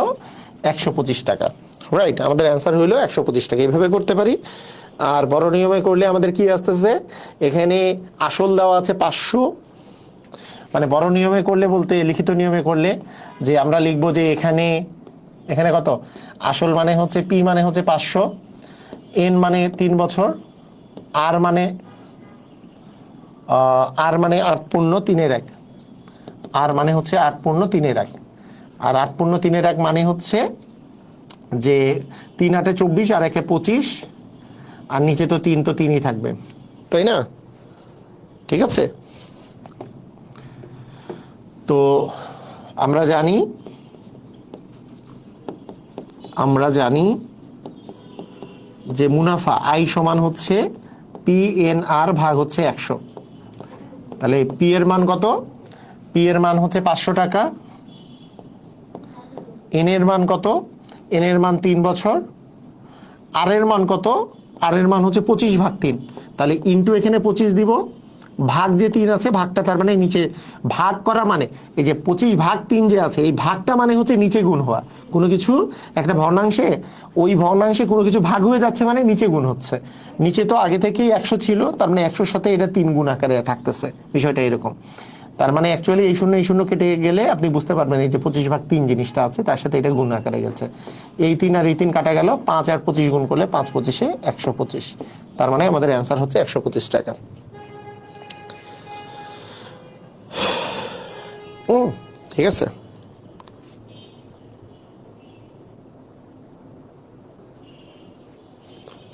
125 টাকা, রাইট? আমাদের অ্যান্সার হইল 125 টাকা। এইভাবে করতে পারি। আর বড় নিয়মে করলে আমাদের কি আসতেছে, এখানে আসল দেওয়া আছে 500, মানে বড় নিয়মে করলে বলতে লিখিত নিয়মে করলে যে আমরা লিখবো যে এখানে এখানে কত, আসল মানে হচ্ছে পি মানে হচ্ছে 500, এন মানে 3 বছর, আর মানে 8.3, আর মানে হচ্ছে 8.3, আর 8.3 মানে হচ্ছে যে 3 8 24 আর 1 25, আর নিচে তো 3 তো 3ই থাকবে, তাই না? ঠিক আছে, তো আমরা জানি যে মুনাফা আই সমান হচ্ছে পি এন আর ভাগ হচ্ছে 100, তাহলে পি এর মান কত, পি এর মান হচ্ছে 500 টাকা, এন এর মান কত, এন এর মান 3 বছর, আর এর মান কত, আর এর মান হচ্ছে 25 ভাগ 3, তাহলে ইনটু এখানে 25 দিব, ভাগ যে 3 আছে ভাগটা, তার মানে নিচে ভাগ করা, মানে এই যে 25 ভাগ 3 যে আছে এই ভাগটা মানে হচ্ছে নিচে গুণ হওয়া, কোনো কিছু একটা ভগ্নাংশে ওই ভগ্নাংশে কোনো কিছু ভাগ হয়ে যাচ্ছে মানে নিচে গুণ হচ্ছে, নিচে তো আগে থেকেই 100 ছিল, তার মানে 100-র সাথে এটা 3 গুণ আকারে থাকতেছে, বিষয়টা এরকম। তার মানে অ্যাকচুয়ালি এই শূন্য কেটে গেলে আপনি বুঝতে পারবেন এই যে 25 ভাগ 3 জিনিসটা আছে তার সাথে এটা গুণ আকারে গেছে, এই 3 আর এই 3 কাটা গেল, 5 আর 25 গুণ করলে 5 25 125, তার মানে আমাদের অ্যান্সার হচ্ছে 125 টাকা। ঠিক আছে,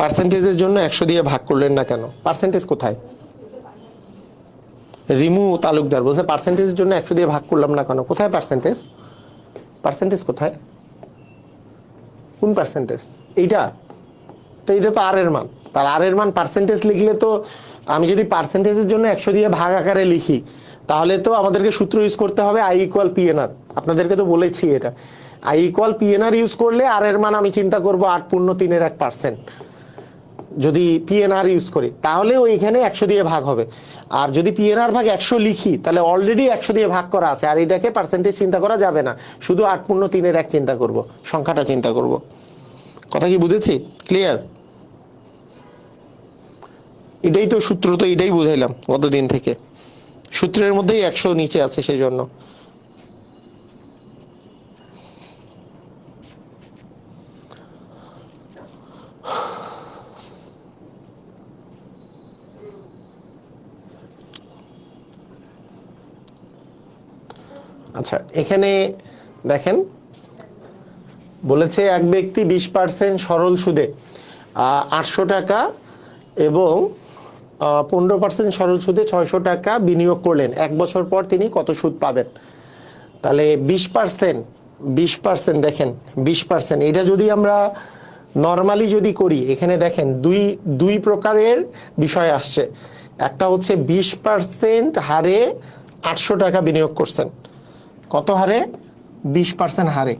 পার্সেন্টেজের জন্য 100 দিয়ে ভাগ করলেন না কেন, পার্সেন্টেজ কোথায়? রিমু তালুকদার বলছে পার্সেন্টেজের জন্য 100 দিয়ে ভাগ করলাম না কেন, কোথায় পার্সেন্টেজ, পার্সেন্টেজ কোথায়, কোন পার্সেন্টেজ? এইটা তো, এটা তো আর এর মান, তার আর এর মান পার্সেন্টেজ লিখলে তো আমি যদি পার্সেন্টেজের জন্য 100 দিয়ে ভাগ আকারে লিখি তাহলে তো আমাদেরকে সূত্র ইউজ করতে হবে আই ইকুয়াল পিএনআর। আপনাদেরকে তো বলেছি এটা আই ইকুয়াল পিএনআর ইউজ করলে আর এর মান আমি চিন্তা করব 8.3%। যদি পিএনআর ইউজ করি তাহলে ওইখানে 100 দিয়ে ভাগ হবে। আর যদি পিএনআর ভাগ 100 লিখি তাহলে অলরেডি 100 দিয়ে ভাগ করা আছে, আর এটাকে পার্সেন্টেজ চিন্তা করা যাবে না, শুধু 8.3 চিন্তা করব, সংখ্যাটা চিন্তা করব। কথা কি বুঝেছি? ক্লিয়ার? এটাই তো সূত্র, তো এটাই বুঝাইলাম গতদিন থেকে, সূত্রের মধ্যেই 100 নিচে আছে সেই জন্য। আচ্ছা, এখানে দেখেন বলেছে এক ব্যক্তি 20% সরল সুদে 800 টাকা এবং 15% সরল সুদে 600 টাকা বিনিয়োগ করলেন, 1 বছর পর তিনি কত সুদ পাবেন? তাহলে 20% দেখেন 20%, এটা যদি আমরা নর্মালি যদি করি, এখানে দেখেন দুই প্রকারের বিষয় আসছে। একটা হচ্ছে 20% হারে 800 টাকা বিনিয়োগ করছেন। কত হারে? 20% হারে।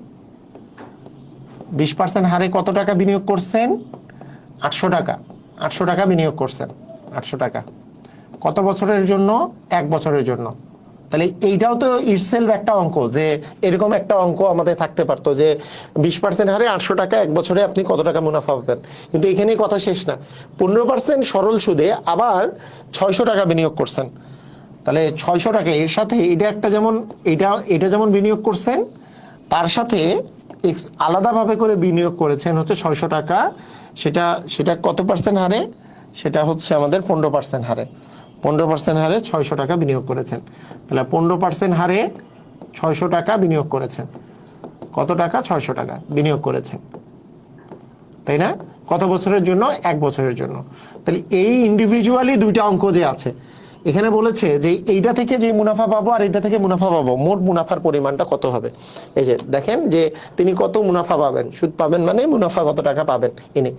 20% হারে কত টাকা বিনিয়োগ করছেন? 800 টাকা। 800 টাকা বিনিয়োগ করছেন, 800 টাকা। কত বছরের জন্য? 1 বছরের জন্য। তাহলে এইটাও তো ইটসেলফ একটা অঙ্ক, যে এরকম একটা অঙ্ক আমাদের থাকতে পারতো যে 20% হারে 800 টাকা 1 বছরে আপনি কত টাকা মুনাফা পাবেন। কিন্তু এখানেই কথা শেষ না, 15% সরল সুদে আবার 600 টাকা বিনিয়োগ করছেন। তাহলে 600 টাকা, এর সাথে এটা একটা যেমন এটা যেমন বিনিয়োগ করছেন, তার সাথে আলাদাভাবে করে বিনিয়োগ করেছেন হচ্ছে 600 টাকা। সেটা কত পার্সেন্ট হারে? সেটা হচ্ছে আমাদের 15% হারে। 15% হারে 600 টাকা বিনিয়োগ করেছেন। তাহলে 15% হারে 600 টাকা বিনিয়োগ করেছেন। কত টাকা? 600 টাকা বিনিয়োগ করেছেন, তাই না? কত বছরের জন্য? 1 বছরের জন্য। তাহলে এই ইন্ডিভিজুয়ালি দুইটা অঙ্ক যে আছে, এখানে বলেছে যে এইটা থেকে যে মুনাফা পাবো আর এটা থেকে মুনাফা পাবো, মোট মুনাফার পরিমাণটা কত হবে। এই যে দেখেন যে তিনি কত মুনাফা পাবেন, সুদ পাবেন মানে মুনাফা কত টাকা পাবেন ইনি।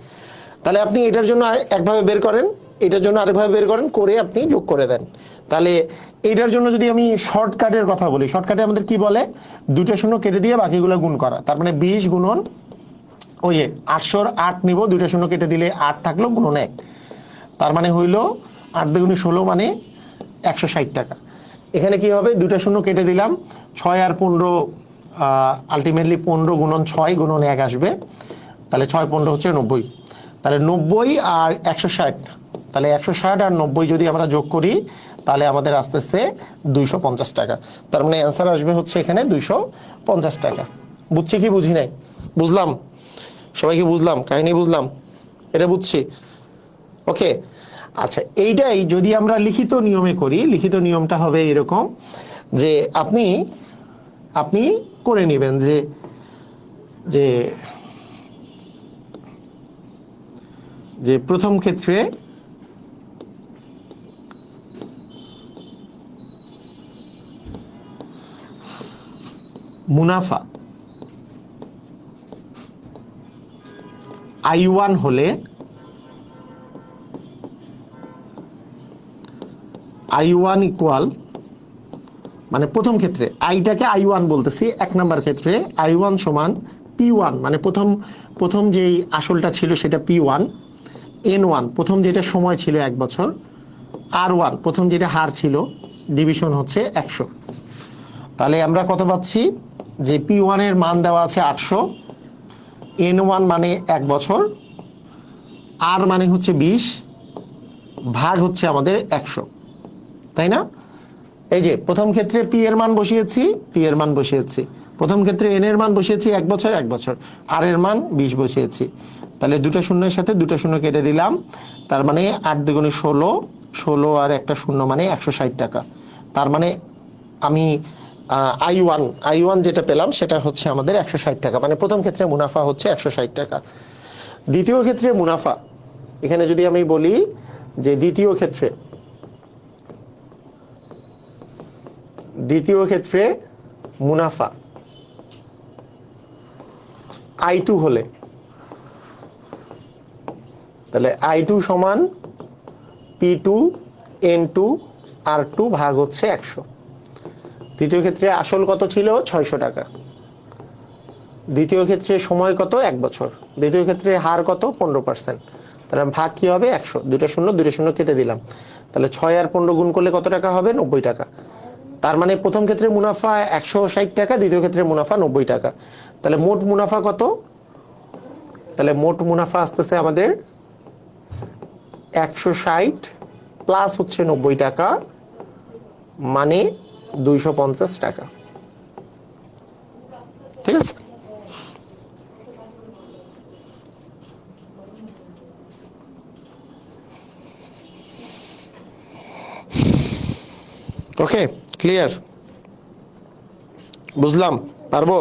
তাহলে আপনি এটার জন্য একভাবে বের করেন, এটার জন্য আরেকভাবে বের করেন, করে আপনি যোগ করে দেন। তাহলে এইটার জন্য যদি আমি শর্টকাটের কথা বলি, শর্টকাটে আমাদের কি বলে? 2টা শূন্য কেটে দিয়ে বাকিগুলো গুণ করা। তার মানে 20 গুণন ওই যে 800 8 নিব, 2টা শূন্য কেটে দিলে 8 থাকলো, গুণন 1। তার মানে হইল 8 দুগুণে 16 মানে 160 টাকা। এখানে কি হবে? 2টা শূন্য কেটে দিলাম, 6 আর 15, আলটিমেটলি 15 গুণন 6 গুণন 1 আসবে। তাহলে 6 15 হচ্ছে 90। তাহলে 90 আর 160, তাহলে 160 আর 90 যদি আমরা যোগ করি তাহলে আমাদের আসতেছে 250 টাকা। তার মানে অ্যান্সার আসবে হচ্ছে এখানে 250 টাকা। বুঝছি কি বুঝি নাই? বুঝলাম? সবাইকে বুঝলাম? কাহিনী বুঝলাম? এটা বুঝছি? ওকে। আচ্ছা, এইটাই যদি আমরা লিখিত নিয়মে করি, লিখিত নিয়মটা হবে এরকম যে আপনি করে নেবেন যে প্রথম ক্ষেত্রে মুনাফা I1 হলে I1 ইকুয়াল, মানে প্রথম ক্ষেত্রে আইটাকে I1 বলতেছি, 1 নাম্বার ক্ষেত্রে I1 সমান P1, মানে প্রথম যেই আসলটা ছিল সেটা P1, N1 প্রথম যেটা সময় ছিল 1 বছর, R1 প্রথম যেটা হার ছিল, ডিভিশন হচ্ছে 100। তাহলে আমরা কত পাচ্ছি? যে P1 এর মান দেওয়া আছে 800, N1 মানে 1 বছর, R মানে হচ্ছে 20, ভাগ হচ্ছে আমাদের 100, তাই না? এই যে প্রথম ক্ষেত্রে P এর মান বসিয়েছি, প্রথম ক্ষেত্রে N এর মান বসিয়েছি 1 বছর 1 বছর, R এর মান 20 বসিয়েছি। তাহলে 2টা শূন্যের সাথে 2টা শূন্য কেটে দিলাম, তার মানে 8 দুগুণে 16, 16 আর একটা শূন্য মানে 160 টাকা। তার মানে আমি I1 যেটা পেলাম সেটা হচ্ছে আমাদের 160 টাকা, মানে প্রথম ক্ষেত্রে মুনাফা হচ্ছে 160 টাকা। দ্বিতীয় ক্ষেত্রে মুনাফা, এখানে যদি আমি বলি যে দ্বিতীয় ক্ষেত্রে মুনাফা I2 হলে, তাহলে I2 সমান P2 N2 R2 ভাগ হচ্ছে 100। দ্বিতীয় ক্ষেত্রে আসল কত ছিল 600 টাকা, দ্বিতীয় ক্ষেত্রে সময় কত 1 বছর, দ্বিতীয় ক্ষেত্রে হার কত 15%, তাহলে ভাগ কি হবে 100, দুটো শূন্য কেটে দিলাম, তাহলে 6 আর 15 গুণ করলে কত টাকা হবে 90 টাকা। তার মানে প্রথম ক্ষেত্রে মুনাফা 160 টাকা, দ্বিতীয় ক্ষেত্রে মুনাফা 90 টাকা। তাহলে মোট মুনাফা কত? তাহলে মোট মুনাফা আসতেছে আমাদের 160 প্লাস হচ্ছে 90 টাকা, মানে 250 টাকা। ঠিক আছে, ওকে ক্লিয়ার, বুঝলাম, পারবো?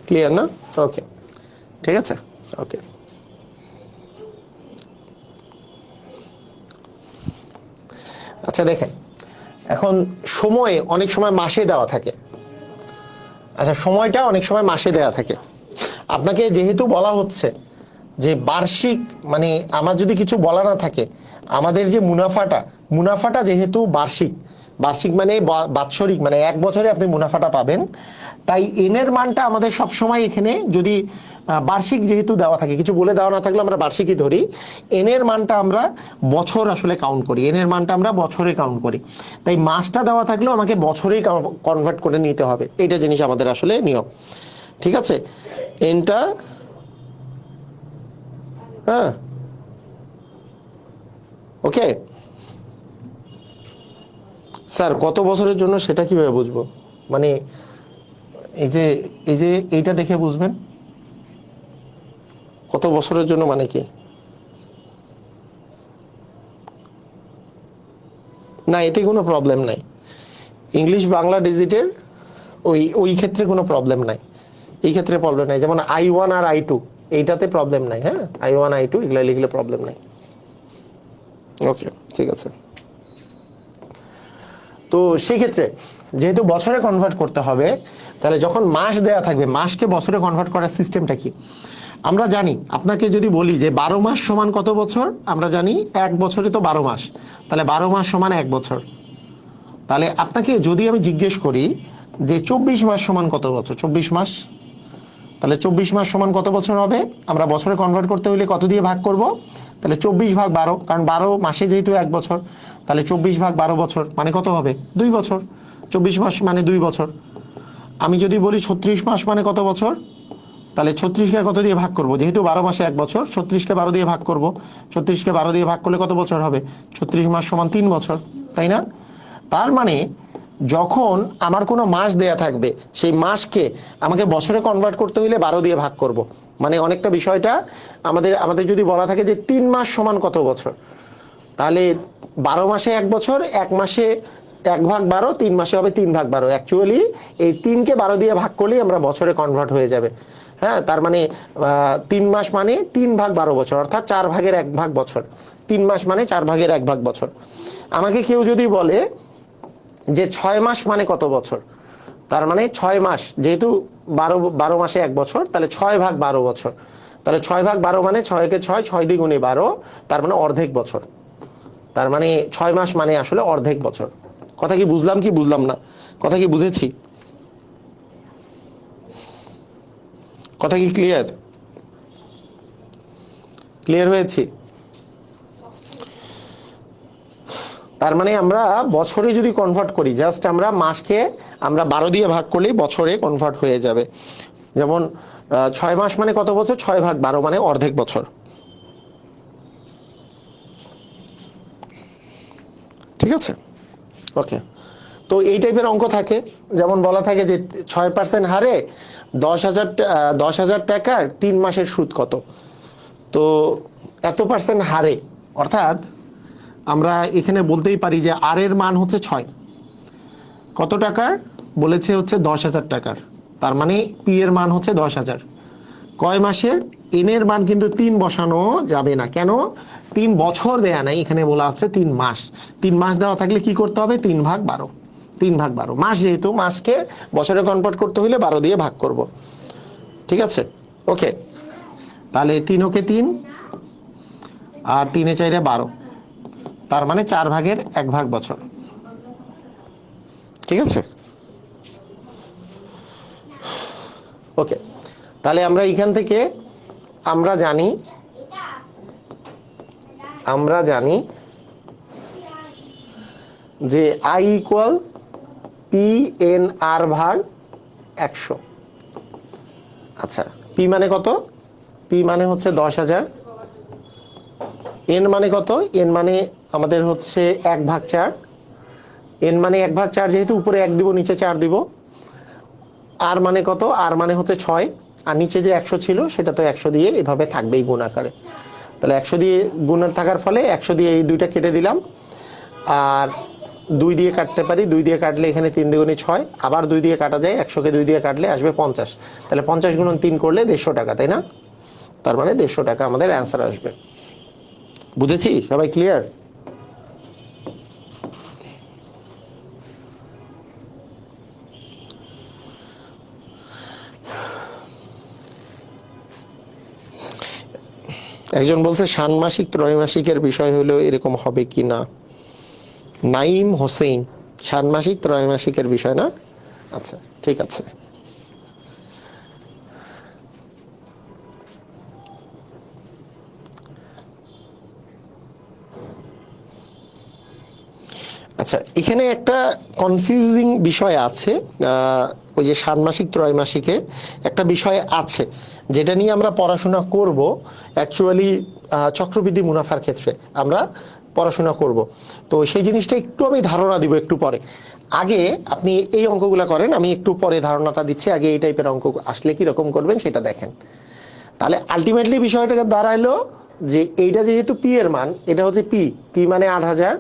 ক্লিয়ার না? ওকে, ঠিক আছে, ওকে। আচ্ছা দেখেন, এখন সময় অনেক সময় মাসে দেওয়া থাকে। আচ্ছা, সময়টা অনেক সময় মাসে দেওয়া থাকে। আপনাকে যেহেতু বলা হচ্ছে যে বার্ষিক, মানে আমার যদি কিছু বলা না থাকে, আমাদের যে মুনাফাটা যেহেতু বার্ষিক মানে বাৎসরিক, মানে 1 বছরে আপনি মুনাফাটা পাবেন, তাই এনের মানটা আমাদের সবসময় এখানে যদি বার্ষিক যেহেতু দেওয়া থাকে, কিছু বলে দেওয়া না থাকলে আমরা বার্ষিকই ধরি, এনের মানটা আমরা বছর আসলে কাউন্ট করি, এনের মানটা আমরা বছরে কাউন্ট করি। তাই মাসটা দেওয়া থাকলেও আমাকে বছরেই কনভার্ট করে নিতে হবে, এইটা জিনিস আমাদের আসলে নিয়ম। ঠিক আছে, এনটা হ্যাঁ, ওকে। স্যার কত বছরের জন্য সেটা কিভাবে বুঝবো? মানে এই যে এইটা দেখে বুঝবেন কত বছরের জন্য, মানে কি? না, এতে কোনো প্রবলেম নাই। ইংলিশ বাংলা ডিজিটের ওই ক্ষেত্রে কোনো প্রবলেম নাই, এই ক্ষেত্রে প্রবলেম নাই। যেমন I1 আর I2 এইটাতে প্রবলেম নাই। হ্যাঁ, I1 I2 এগুলা লিখলে প্রবলেম নাই। ওকে, ঠিক আছে। তো সেই ক্ষেত্রে যেহেতু বছরে কনভার্ট করতে হবে, তাহলে যখন মাস দেয়া থাকবে, মাসকে বছরে কনভার্ট করার সিস্টেমটা কি আমরা জানি। আপনাকে যদি বলি যে 12 মাস সমান কত বছর, আমরা জানি 1 বছরে তো 12 মাস, তাহলে 12 মাস সমান 1 বছর। তাহলে আপনাকে যদি আমি জিজ্ঞেস করি যে 24 মাস সমান কত বছর, 24 মাস, তাহলে 24 মাস সমান কত বছর হবে? আমরা বছরে কনভার্ট করতে হলে কত দিয়ে ভাগ করব? তাহলে 24 ভাগ 12, কারণ 12 মাসে যেহেতু 1 বছর, তাহলে 24 ভাগ 12 বছর মানে কত হবে? 2 বছর। 24 মাস মানে 2 বছর। আমি যদি বলি 36 মাস মানে কত বছর, তাহলে 36কে কত দিয়ে ভাগ করব? যেহেতু 12 মাসে 1 বছর, 36কে 12 দিয়ে ভাগ করব। 36কে 12 দিয়ে ভাগ করলে কত বছর হবে? 36 মাস সমান 3 বছর, তাই না? তার মানে যখন আমার কোনো মাস দেয়া থাকবে, সেই মাসকে আমাকে বছরে কনভার্ট করতে হইলে 12 দিয়ে ভাগ করব। মানে অনেকটা বিষয়টা আমাদের যদি বলা থাকে যে 3 মাস সমান কত বছর, তাহলে 12 মাসে 1 বছর, 1 মাসে 1 ভাগ 12, 3 মাসে হবে 3 ভাগ 12। অ্যাকচুয়ালি এই 3কে 12 দিয়ে ভাগ করলেই আমরা বছরে কনভার্ট হয়ে যাবে। হ্যাঁ, তার মানে 3 মাস মানে 3 ভাগ 12 বছর, অর্থাৎ 4 ভাগের 1 ভাগ বছর। 3 মাস মানে 4 ভাগের 1 ভাগ বছর। আমাকে কেউ যদি বলে যে 6 মাস মানে কত বছর, তার মানে 6 মাস যেহেতু 12 মাসে 1 বছর, তাহলে 6 ভাগ 12 বছর। তাহলে 6 ভাগ 12 মানে 6 কে 6, 6 দ্বিগুণে 12, তার মানে অর্ধেক বছর। তার মানে 6 মাস মানে আসলে অর্ধেক বছর। কথা কি বুঝলাম কি বুঝলাম না? কথা কি বুঝেছি? কথা কি ক্লিয়ার হয়েছে? তার মানে আমরা বছরে যদি কনভার্ট করি, জাস্ট আমরা মাসকে আমরা 12 দিয়ে ভাগ করলেই বছরে কনভার্ট হয়ে যাবে। যেমন 6 মাস মানে কত বছর? 6 ভাগ 12 মানে অর্ধেক বছর। ঠিক আছে, ওকে। তো এই টাইপের অঙ্ক থাকে, যেমন বলা থাকে যে 6% হারে 10,000 টাকার 3 মাসের সুদ কত। তো এত পার্সেন্ট হারে, অর্থাৎ আমরা এখানে বলতেই পারি যে আর এর মান হচ্ছে 6, কত টাকার? বলেছে হচ্ছে 10,000 টাকার, তার মানে পি এর মান হচ্ছে 10,000। কয় মাসের? এন এর মান কিন্তু 3 বসানো যাবে না। কেন? 3 বছর দেয়া নাই, এখানে বলা আছে 3 মাস। 3 মাস দেওয়া থাকলে কি করতে হবে? 3/12। 3/12 মাস, যেহেতু মাসকে বছরে কনভার্ট করতে হলে 12 দিয়ে ভাগ করব। ঠিক আছে, ওকে। তাহলে 3 ওকে 3 আর 3 এ 4 12, তার মানে 4/1 বছর। ঠিক আছে, ওকে। তাহলে আমরা এখান থেকে আমরা জানি যে আই ইকুয়াল পি এন আর ভাগ 100। আচ্ছা, পি মানে কত? পি মানে হচ্ছে 10,000। এন মানে কত? এন মানে আমাদের হচ্ছে 1/4। এন মানে 1/4, যেহেতু উপরে 1 দিব নিচে 4 দিব। আর মানে কত? আর মানে হচ্ছে 6, আর নিচে যে 100 ছিল সেটা তো 100 দিয়ে এভাবে থাকবেই গুণ আকারে। তাহলে 100 দিয়ে গুণ থাকার ফলে 100 দিয়ে এই দুইটা কেটে দিলাম, আর 2 দিয়ে কাটতে পারি। 2 দিয়ে কাটলে এখানে 3 দুগুণে 6, আবার 2 দিয়ে কাটা যায়। 100কে 2 দিয়ে কাটলে আসবে 50। তাহলে 50 গুণন 3 করলে 150 টাকা, তাই না? তার মানে 150 টাকা আমাদের অ্যান্সার আসবে। বুঝেছি? সবাই ক্লিয়ার? একজন বলছে ষান্মাসিক ত্রৈমাসিকের বিষয় হলো এরকম হবে কি না। নাইম হোসেন, ষান্মাসিক ত্রৈমাসিকের বিষয় না? আচ্ছা, ঠিক আছে। আচ্ছা, এখানে একটা কনফিউজিং বিষয় আছে। ওই যে ষান্মাসিক ত্রৈমাসিকে একটা বিষয় আছে যেটা নিয়ে আমরা পড়াশোনা করব। অ্যাকচুয়ালি চক্রবৃদ্ধি মুনাফার ক্ষেত্রে আমরা পড়াশোনা করব। তো সেই জিনিসটা একটু আমি ধারণা দিব একটু পরে। আগে আপনি এই অঙ্কগুলো করেন, আমি একটু পরে ধারণাটা দিচ্ছি। আগে এই টাইপের অঙ্ক আসলে কি রকম করবেন সেটা দেখেন। তাহলে আলটিমেটলি বিষয়টা দাঁড়াইলো যে এইটা যেহেতু পি এর মান, এটা হচ্ছে পি। পি মানে 8,000।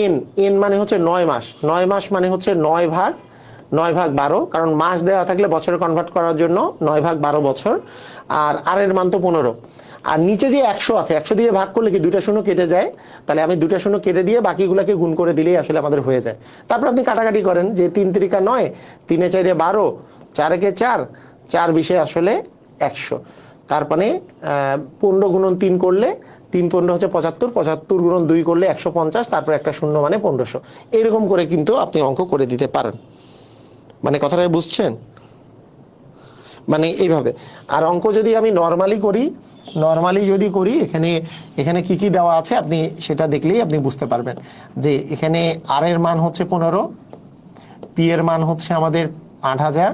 এন, এন মানে হচ্ছে 9 মাস। 9 মাস মানে হচ্ছে 9/12, কারণ মাস দেওয়া থাকলে বছরে কনভার্ট করার জন্য 9/12 বছর। আর আর এর মান তো 15। আর নিচে যে 100 আছে, 100 দিয়ে ভাগ করলে কি 2টা শূন্য কেটে যায়। তাহলে আমি 2টা শূন্য কেটে দিয়ে বাকিগুলোকে গুণ করে দিলেই আসলে আমাদের হয়ে যায়। তারপর আপনি কাটাকাটি করেন যে 3 3 9, 3 4 12, 4 4, 4 20 আসলে 100। তার মানে 15 গুণন 3 করলে 3 15 হচ্ছে 75, 75 গুণন 2 করলে 150, তারপর একটা শূন্য মানে 1500। এরকম করে কিন্তু আপনি অঙ্ক করে দিতে পারেন। মানে কথাটা বুঝছেন? মানে এইভাবে। আর অঙ্ক যদি আমি নর্মালি যদি করি, এখানে এখানে কি কি দেওয়া আছে আপনি সেটা দেখলেই আপনি বুঝতে পারবেন যে এখানে আর এর মান হচ্ছে 15, পি এর মান হচ্ছে আমাদের 8,000,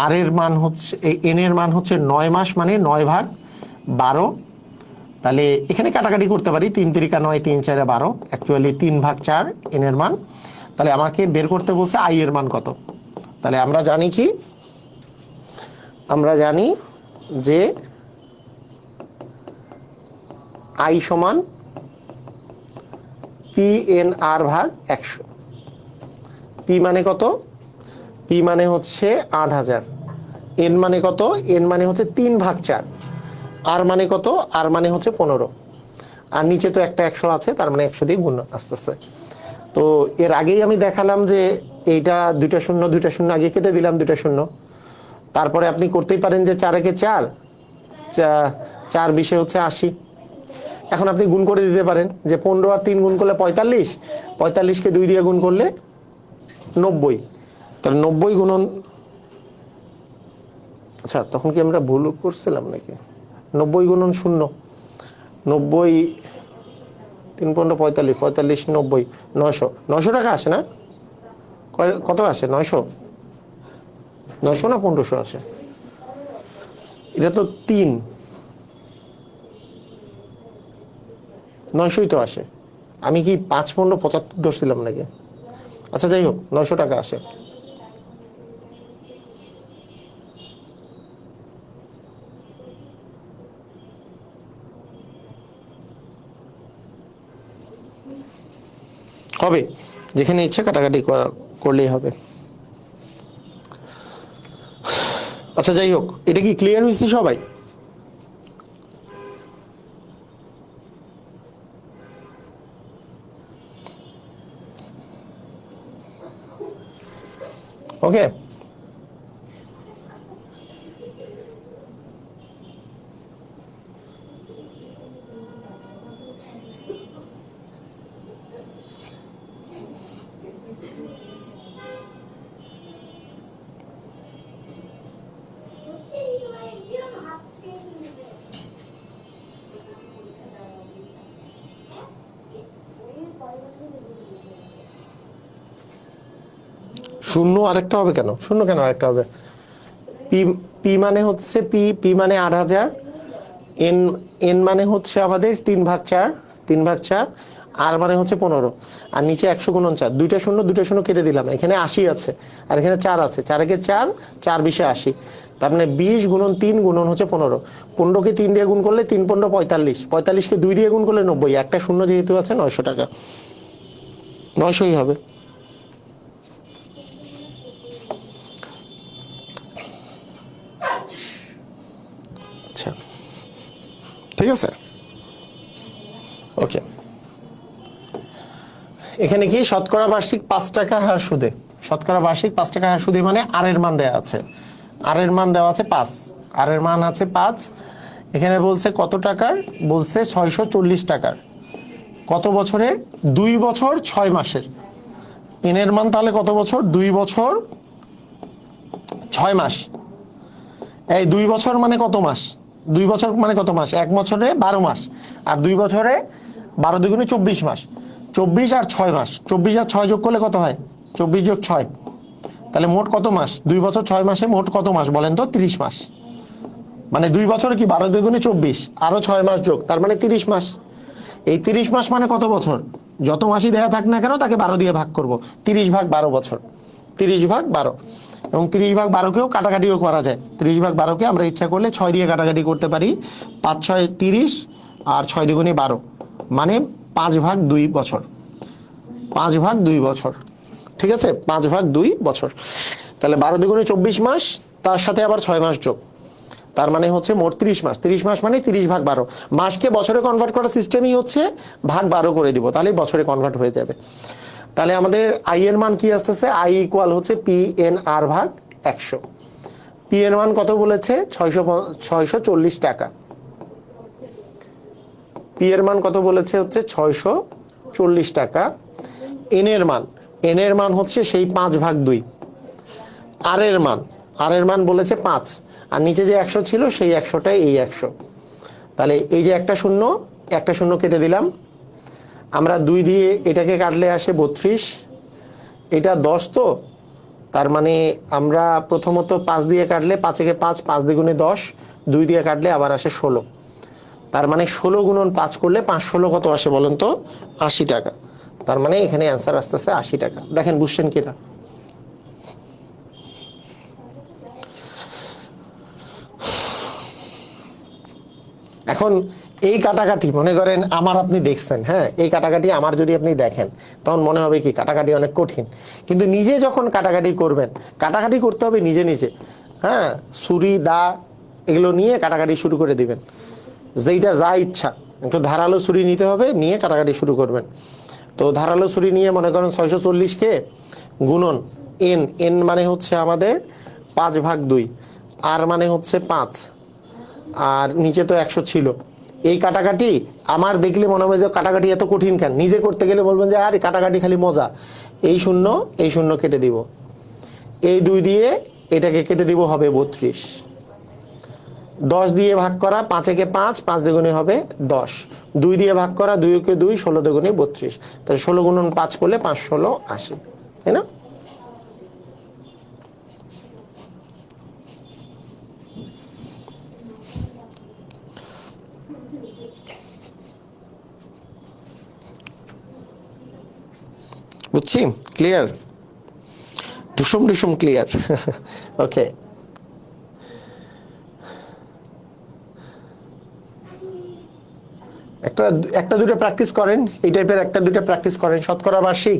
আর এর মান হচ্ছে, এন এর মান হচ্ছে 9 মাস মানে 9/12। তাহলে এখানে কাটাকাটি করতে পারি, 3 3 9, 3 4 12, অ্যাকচুয়ালি 3/4 এন এর মান। তাহলে আমাকে বের করতে বলছে আই এর মান কত। তাহলে আমরা জানি কি, আমরা জানি যে আই সমান পি এন আর ভাগ 100। পি মানে কত? পি মানে হচ্ছে 8,000। এন মানে কত? এন মানে হচ্ছে 3/4। আর মানে কত? আর মানে হচ্ছে 15। আর নিচে তো একটা 100 আছে, তার মানে 100 দিয়ে গুণ আস্তে আস্তে। তো এর আগেই আমি দেখালাম যে এইটা 2টা শূন্য 2টা শূন্য আগে কেটে দিলাম, 2টা শূন্য। তারপরে আপনি করতেই পারেন যে 4 একে 4, 4 20 হচ্ছে 80। এখন আপনি গুণ করে দিতে পারেন যে 15 আর 3 গুণ করলে 45, 45কে 2 দিয়ে গুণ করলে 90। তাহলে 90 গুণন, আচ্ছা তখন কি আমরা ভুল করছিলাম নাকি? 90 গুণন 0, 90, 3 15 45, 45 90, 900। 900 টাকা আসে না? কত আসে? 900, 900 না 1500 আসে? এটা তো 3, 900ই তো আসে। আমি কি 5 15 75 ধরছিলাম নাকি? আচ্ছা যাই হোক, 900 টাকা আসে। হবে, যেখানে ইচ্ছা কাটাকাটি করলেই হবে। আচ্ছা যাই হোক, এটা কি ক্লিয়ার হয়েছে সবাই? ওকে, শূন্য আরেকটা হবে কেন? শূন্য কেন আরেকটা হবে? পি পি মানে হচ্ছে পি মানে 8000, এন এন মানে হচ্ছে আমাদের 3/4, 3/4, আর মানে হচ্ছে 15, আর নিচে 100 × 4, দুইটা শূন্য কেটে দিলাম, এখানে 80 আছে আর এখানে 4 আছে, 4 একে 4, 4 20 80, তার মানে 20 × 3 গুণন হচ্ছে 15, 15কে 3 দিয়ে গুণ করলে 3 15 45, 45কে 2 দিয়ে গুণ করলে 90, একটা শূন্য যেহেতু আছে 900 টাকা, 900ই হবে। আচ্ছা ঠিক আছে, ওকে। এখানে কি শতকরা বার্ষিক 5 টাকা হার সুদে, শতকরা বার্ষিক 5 টাকা হার সুদে মানে আর এর মান দেওয়া আছে, আর এর মান দেওয়া আছে 5, আর এর মান আছে 5, এখানে বলছে কত টাকার, বলছে 640 টাকার, কত বছরের, 2 বছর 6 মাসের। এন এর মান তাহলে কত বছর, 2 বছর 6 মাস। এই 2 বছর মানে কত মাস, 2 বছর মানে কত মাস, 1 বছরে 12 মাস, আর 2 বছরে 12 দুগুণে 24 মাস, 24 আর 6 মাস, 24 আর 6 যোগ করলে কত হয়, 24 যোগ 6, তাহলে মোট কত মাস, 2 বছর 6 মাসে মোট কত মাস বলেন তো, 30 মাস। মানে 2 বছরে কি 12 দুগুণে 24, আরো 6 মাস যোগ, তার মানে 30 মাস। এই 30 মাস মানে কত বছর, যত মাসই দেয়া থাক না কেন তাকে 12 দিয়ে ভাগ করব, 30/12 বছর, 30/12, এবং 30/12কেও কাটাকাটিও করা যায়, 30/12কে আমরা ইচ্ছা করলে 6 দিয়ে কাটাকাটি করতে পারি, 5 6 30, আর 6 দুগুণে 12, মানে 5/2 বছর, 5/2 বছর, ঠিক আছে, 5/2 বছর। তাহলে 12 দুগুণে 24 মাস, তার সাথে আবার 6 মাস যোগ, তার মানে হচ্ছে মোট 30 মাস, 30 মাস মানে 30/12, মাসকে বছরে কনভার্ট করার সিস্টেমই হচ্ছে ভাগ 12 করে দিব, তাহলে বছরে কনভার্ট হয়ে যাবে। তাহলে আমাদের আই এর মান কি আসতেছে, আই ইকুয়াল হচ্ছে PNR ভাগ 100। পি এর মান কত বলেছে, 640 টাকা, পি এর মান কত বলেছে হচ্ছে 640 টাকা। এন এর মান হচ্ছে সেই 5/2, আর এর মান বলেছে 5, আর নিচে যে 100 ছিল সেই 100টাই এই 100, তাহলে এই যে একটা শূন্য কেটে দিলাম, আমরা 2 দিয়ে এটাকে কাটলে আসে 32, এটা 10, তো তার মানে আমরা প্রথমত 5 দিয়ে কাটলে 5 একে 5, 5 দ্বিগুণে 10, 2 দিয়ে কাটলে আবার আসে 16, তার মানে 16 গুণন 5 করলে 5 16 কত আসে বলেন তো, 80 টাকা। তার মানে এখানে অ্যান্সার আসতেছে 80 টাকা। দেখেন বুঝছেন কিনা। এখন এই কাটাকাটি মনে করেন আমার আপনি দেখছেন, হ্যাঁ, এই কাটাকাটি আমার যদি আপনি দেখেন তখন মনে হবে কি কাটাকাটি অনেক কঠিন, কিন্তু নিজে যখন কাটাকাটি করবেন, কাটাকাটি করতে হবে নিজে নিজে, হ্যাঁ, ছুরি দা এগুলো নিয়ে কাটাকাটি শুরু করে দিবেন, যেইটা যা ইচ্ছা, একটু ধারালো ছুরি নিতে হবে, নিয়ে কাটাকাটি শুরু করবেন। তো ধারালো ছুরি নিয়ে মনে করেন 640কে গুণন এন মানে হচ্ছে আমাদের 5/2, আর মানে হচ্ছে 5, আর নিচে তো 100 ছিল। এই কাটাকাটি আমার দেখলে মনে হবে যে কাটাকাটি এত কঠিন কেন, নিজে করতে গেলে বলবেন যে আরে কাটাকাটি খালি মজা। এই শূন্য কেটে দিব, এই 2 দিয়ে এটাকে কেটে দিব, হবে 32, 10 দিয়ে ভাগ করা, 5 একে 5, 5 দ্বিগুণে হবে 10, 2 দিয়ে ভাগ করা, 2 একে 2, 16 দুগুণে 32, তাহলে 16 গুণন 5 করলে 5 16 80, তাই না? বুঝছি, ক্লিয়ার, ডুসুম ক্লিয়ার। ওকে, একটা একটা একটা দুটো প্র্যাকটিস করেন, এই টাইপের একটা দুটো প্র্যাকটিস করেন। শতকরা বার্ষিক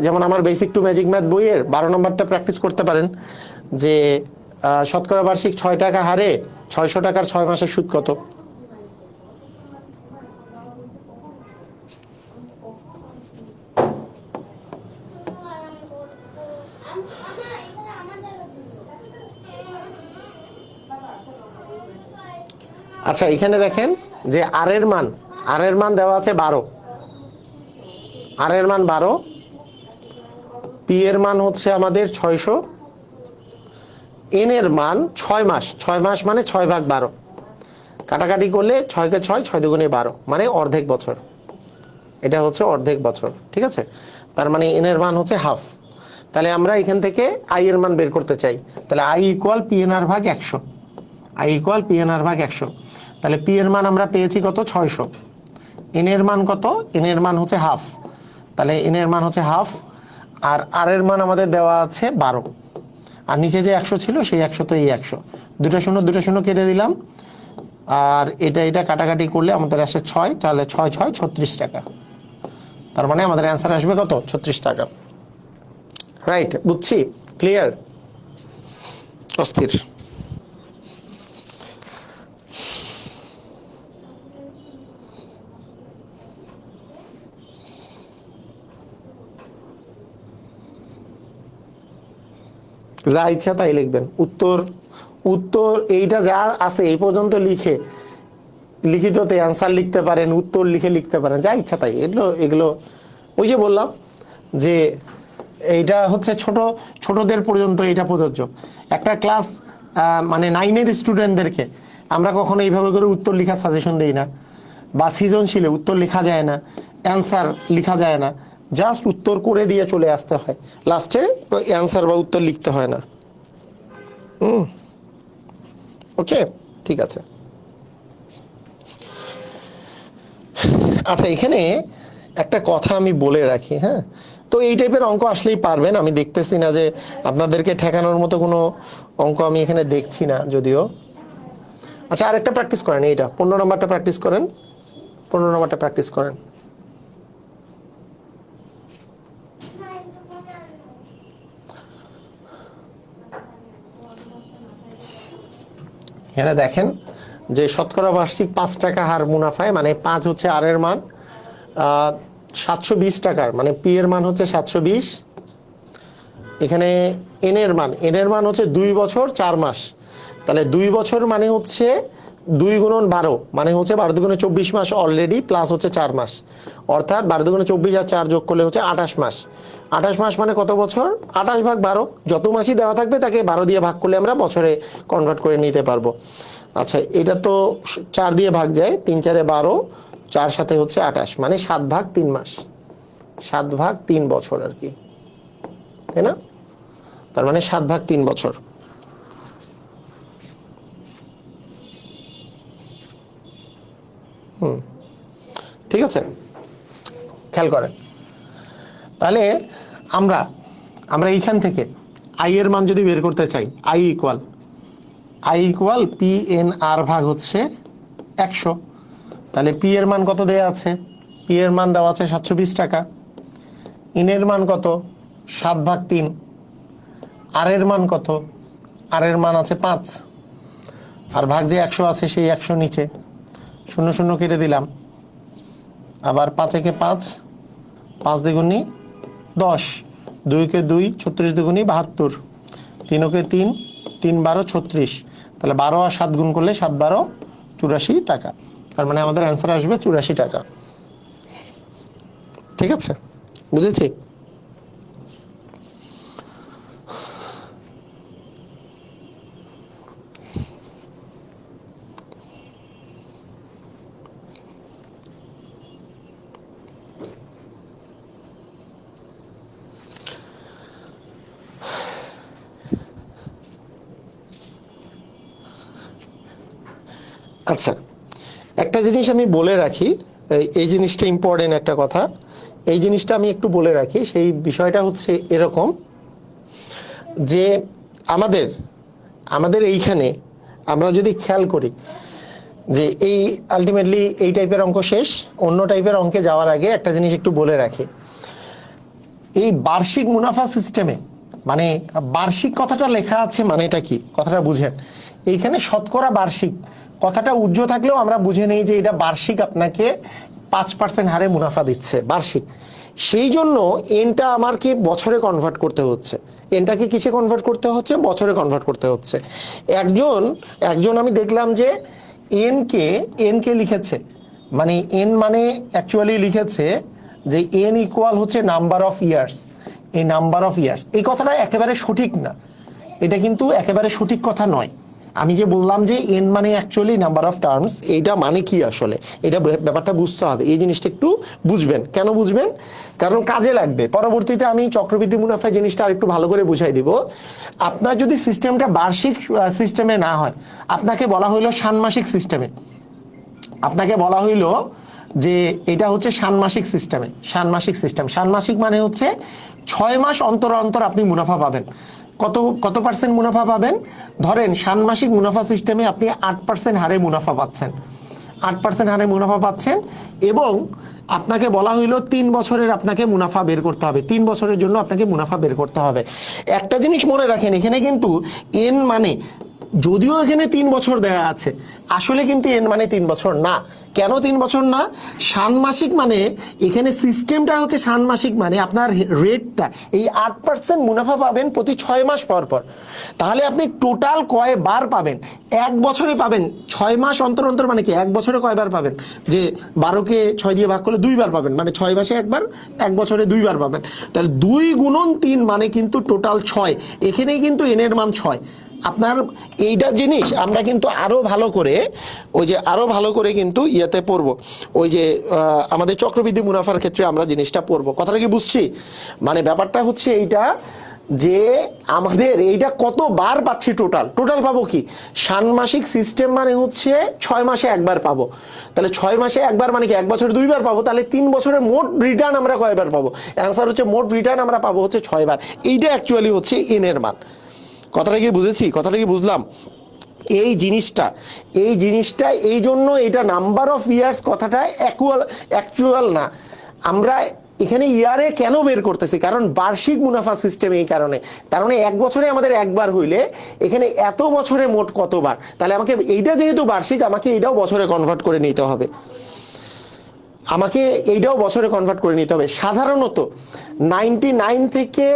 যেমন আমার বেসিক টু ম্যাজিক ম্যাথ বইয়ের 12 নম্বরটা প্র্যাকটিস করতে পারেন, যে শতকরা বার্ষিক 6 টাকা হারে 600 টাকার 6 মাসের সুদ কত। আচ্ছা এখানে দেখেন যে আর এর মান দেওয়া আছে 12, আর এর মান 12, পি এর মান হচ্ছে আমাদের 600, এন এর মান 6 মাস, 6 মাস মানে 6 ভাগ 12, কাটাকাটি করলে 6 কে 6, 6 দুগুণে 12 মানে অর্ধেক বছর। এটা হচ্ছে অর্ধেক বছর, ঠিক আছে। তার মানে এন এর মান হচ্ছে হাফ। তাহলে আমরা এখান থেকে আই এর মান বের করতে চাই, তাহলে আই ইকুয়াল পি এন আর ভাগ 100, আই ইকুয়াল পি এন আর ভাগ 100। তাহলে পি এর মান আমরা পেয়েছি কত, 600, এন এর মান কত, এন এর মান হচ্ছে হাফ, তাহলে এন এর মান হচ্ছে হাফ, আর এর মান আমাদের দেওয়া আছে 12, আর নিচে যে 100 ছিল সেই 100 তো এই 100, দুটো শূন্য কেটে দিলাম, আর এটা কাটাকাটি করলে আমাদের আসে 6, তাহলে 6 6 36 টাকা। তার মানে আমাদের অ্যান্সার আসবে কত, 36 টাকা। রাইট, বুঝছি, ক্লিয়ার, অস্থির। যা ইচ্ছা তাই লিখবেন, উত্তর এইটা যা আছে এই পর্যন্ত লিখিততে অ্যান্সার লিখতে পারেন, উত্তর লিখতে পারেন, যা ইচ্ছা তাই। এগুলো ওই যে বললাম যে এইটা হচ্ছে ছোটদের পর্যন্ত এটা প্রযোজ্য। একটা ক্লাস মানে 9-এর স্টুডেন্টদেরকে আমরা কখনো এইভাবে করে উত্তর লেখার সাজেশন দিই না, বা সৃজনশীলে উত্তর লেখা যায় না, অ্যান্সার লেখা যায় না, জাস্ট উত্তর করে দিয়ে চলে আসতে হয়, লাস্টে অ্যান্সার বা উত্তর লিখতে হয় না। ওকে, ঠিক আছে। আচ্ছা এখানে একটা কথা আমি বলে রাখি, হ্যাঁ, তো এই টাইপের অঙ্ক আসলেই পারবেন, আমি দেখতেছি না যে আপনাদেরকে ঠেকানোর মতো কোনো অঙ্ক আমি এখানে দেখছি না যদিও। আচ্ছা আরেকটা প্র্যাকটিস করেন, এইটা 15 নম্বরটা প্র্যাকটিস করেন, 15 নম্বরটা প্র্যাকটিস করেন। এখানে দেখেন যে শতকরা বার্ষিক 5 টাকা হার মুনাফায়, মানে 5 হচ্ছে আর এর মান, 720 টাকার, মানে পি এর মান হচ্ছে 720। এখানে এন এর মান হচ্ছে 2 বছর 4 মাস, তাহলে 2 বছর মানে হচ্ছে 2 গুণন 12, মানে হচ্ছে 12 দুগুণে 24 মাস অলরেডি, প্লাস হচ্ছে 4 মাস, অর্থাৎ 12 দুগুণে 24 আর 4 যোগ করলে হচ্ছে 28 মাস। 28 মাস মানে কত বছর, 28 ভাগ 12, যত মাসই দেওয়া থাকবে তাকে 12 দিয়ে ভাগ করলে আমরা বছরে কনভার্ট করে নিতে পারবো। আচ্ছা এটা তো 4 দিয়ে ভাগ যায়, 3 4 12, 4 সাথে হচ্ছে 28, মানে 7 ভাগ 3 মাস, 7 ভাগ 3 বছর আর কি, তাই না? তার মানে 7 ভাগ 3 বছর। ঠিক আছে, খেয়াল করেন। তাহলে আমরা এইখান থেকে আই এর মান যদি বের করতে চাই, আই ইকুয়াল পি এন আর ভাগ হচ্ছে 100, তাহলে পি এর মান কত দেওয়া আছে, পি এর মান দেওয়া আছে 720 টাকা, এন এর মান কত 7 ভাগ 3, আর এর মান কত, আর এর মান আছে 5, আর ভাগ যে 100 আছে সেই 100 নিচে, 0 0 কেটে দিলাম, আবার 5 একে 5, 5 দ্বিগুণী 10, 2 কে 2, 36 দুগুণী 72, 3 কে 3, 3 12 36, তাহলে 12 আর 7 গুণ করলে 7 12 84 টাকা। তার মানে আমাদের অ্যান্সার আসবে 84 টাকা। ঠিক আছে, বুঝেছি? আচ্ছা একটা জিনিস আমি বলে রাখি, এই জিনিসটা ইম্পর্টেন্ট একটা কথা, এই জিনিসটা আমি একটু বলে রাখি। সেই বিষয়টা হচ্ছে এরকম যে আমাদের এইখানে আমরা যদি খেয়াল করি যে এই আলটিমেটলি এই টাইপের অঙ্ক শেষ। অন্য টাইপের অঙ্কে যাওয়ার আগে একটা জিনিস একটু বলে রাখি, এই বার্ষিক মুনাফা সিস্টেমে মানে বার্ষিক কথাটা লেখা আছে মানেটা কি কথাটা বুঝেন। এইখানে শতকরা বার্ষিক কথাটা উজ্জ্ব থাকলেও আমরা বুঝে নেই যে এটা বার্ষিক আপনাকে 5% হারে মুনাফা দিচ্ছে বার্ষিক। সেই জন্য এনটা আমাকে বছরে কনভার্ট করতে হচ্ছে। এনটাকে কিসে কনভার্ট করতে হচ্ছে? বছরে কনভার্ট করতে হচ্ছে। একজন একজন আমি দেখলাম যে এনকে লিখেছে, মানে এন মানে অ্যাকচুয়ালি লিখেছে যে এন ইকুয়াল হচ্ছে নাম্বার অফ ইয়ার্স। এই নাম্বার অফ ইয়ার্স এই কথাটা একেবারে সঠিক না, এটা কিন্তু একেবারে সঠিক কথা নয়। আমি যে বললাম যে এন মানে অ্যাকচুয়ালি নাম্বার অফ টার্মস, এইটা মানে কি আসলে এটা ব্যাপারটা বুঝতে হবে। এই জিনিসটা একটু বুঝবেন। কেন বুঝবেন? কারণ কাজে লাগবে পরবর্তীতে। আমি চক্রবৃদ্ধি মুনাফা জিনিসটা আরেকটু ভালো করে বুঝাই দিব। আপনার যদি সিস্টেমটা বার্ষিক সিস্টেমে না হয়, আপনাকে বলা হইলো ষান্মাসিক সিস্টেমে, আপনাকে বলা হইলো যে এটা হচ্ছে ষান্মাসিক সিস্টেমে। ষান্মাসিক সিস্টেম, ষান্মাসিক মানে হচ্ছে 6 মাস অন্তর অন্তর আপনি মুনাফা পাবেন। কত কত পার্সেন্ট মুনাফা পাবেন? ধরেন ষান্মাসিক মুনাফা সিস্টেমে আপনি 8% হারে মুনাফা পাচ্ছেন, 8% হারে মুনাফা পাচ্ছেন। এবং আপনাকে বলা হইলো 3 বছরের আপনাকে মুনাফা বের করতে হবে, 3 বছরের জন্য আপনাকে মুনাফা বের করতে হবে। একটা জিনিস মনে রাখেন, এখানে কিন্তু এন মানে, যদিও এখানে 3 বছর দেয়া আছে, আসলে কিন্তু এন মানে 3 বছর না। কেন 3 বছর না? ষান্মাসিক মানে এখানে সিস্টেমটা হচ্ছে ষান্মাসিক, মানে আপনার রেটটা এই 8% মুনাফা পাবেন প্রতি 6 মাস পর পর। তাহলে আপনি টোটাল কয় বার পাবেন? 1 বছরে পাবেন। 6 মাস অন্তর অন্তর মানে কি 1 বছরে কয়বার পাবেন? যে 12কে 6 দিয়ে ভাগ করলে 2 বার পাবেন, মানে 6 মাসে একবার, 1 বছরে 2 বার পাবেন। তাহলে 2 গুণন 3 মানে কিন্তু টোটাল 6। এখানেই কিন্তু এন এর মান 6। আপনার এইটা জিনিস আমরা কিন্তু আরো ভালো করে, ওই যে আরো ভালো করে কিন্তু ইয়েতে পড়বো, ওই যে আমাদের চক্রবৃদ্ধি মুনাফার ক্ষেত্রে আমরা জিনিসটা পড়বো। কথাটা কি বুঝছি? মানে ব্যাপারটা হচ্ছে এইটা যে আমাদের এইটা কতবার পাচ্ছি, টোটাল টোটাল পাবো কি? ষান্মাসিক সিস্টেম মানে হচ্ছে 6 মাসে একবার পাবো। তাহলে 6 মাসে একবার মানে কি 1 বছরে 2 বার পাবো। তাহলে 3 বছরের মোট রিটার্ন আমরা কয়বার পাবো? অ্যান্সার হচ্ছে মোট রিটার্ন আমরা পাবো হচ্ছে 6 বার। এইটা অ্যাকচুয়ালি হচ্ছে এন এর মান। কথাটা কি বুঝেছি? কথাটা কি বুঝলাম? এই জিনিসটা এই জন্য এটা নাম্বার অফ ইয়ার্স কথাটা অ্যাকচুয়াল না। আমরা এখানে ইয়ারে কেন বের করতেছি? কারণ বার্ষিক মুনাফা সিস্টেম, এই কারণে। তার মানে 1 বছরে আমাদের একবার হইলে এখানে এত বছরে মোট কতবার, তাহলে আমাকে এইটা যেহেতু বার্ষিক, আমাকে এইটাও বছরে কনভার্ট করে নিতে হবে। আমাকে এইটাও বছরে কনভার্ট করে নিতে হবে। সাধারণত 99 থেকে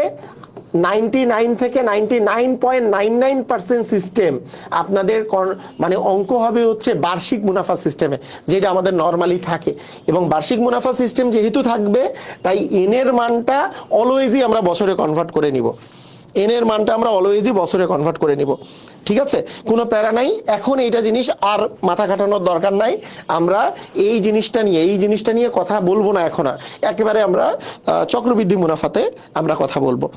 99.99% সিস্টেম আপনাদের মানে অঙ্ক হবে হচ্ছে বার্ষিক মুনাফা সিস্টেমে, যেটা আমাদের নর্মালি থাকে। এবং বার্ষিক মুনাফা সিস্টেম যেহেতু থাকবে, তাই এন এর মানটা অলওয়েজই আমরা বছরে কনভার্ট করে নিব। এন এর মানটা আমরা অলওয়েজই বছরে কনভার্ট করে নিব। ঠিক আছে, কোনো প্যারা নাই। এখন এইটা জিনিস আর মাথা খাটানোর দরকার নাই। আমরা এই জিনিসটা নিয়ে কথা বলবো না এখন আর। একেবারে আমরা চক্রবৃদ্ধি মুনাফাতে আমরা কথা বলবো।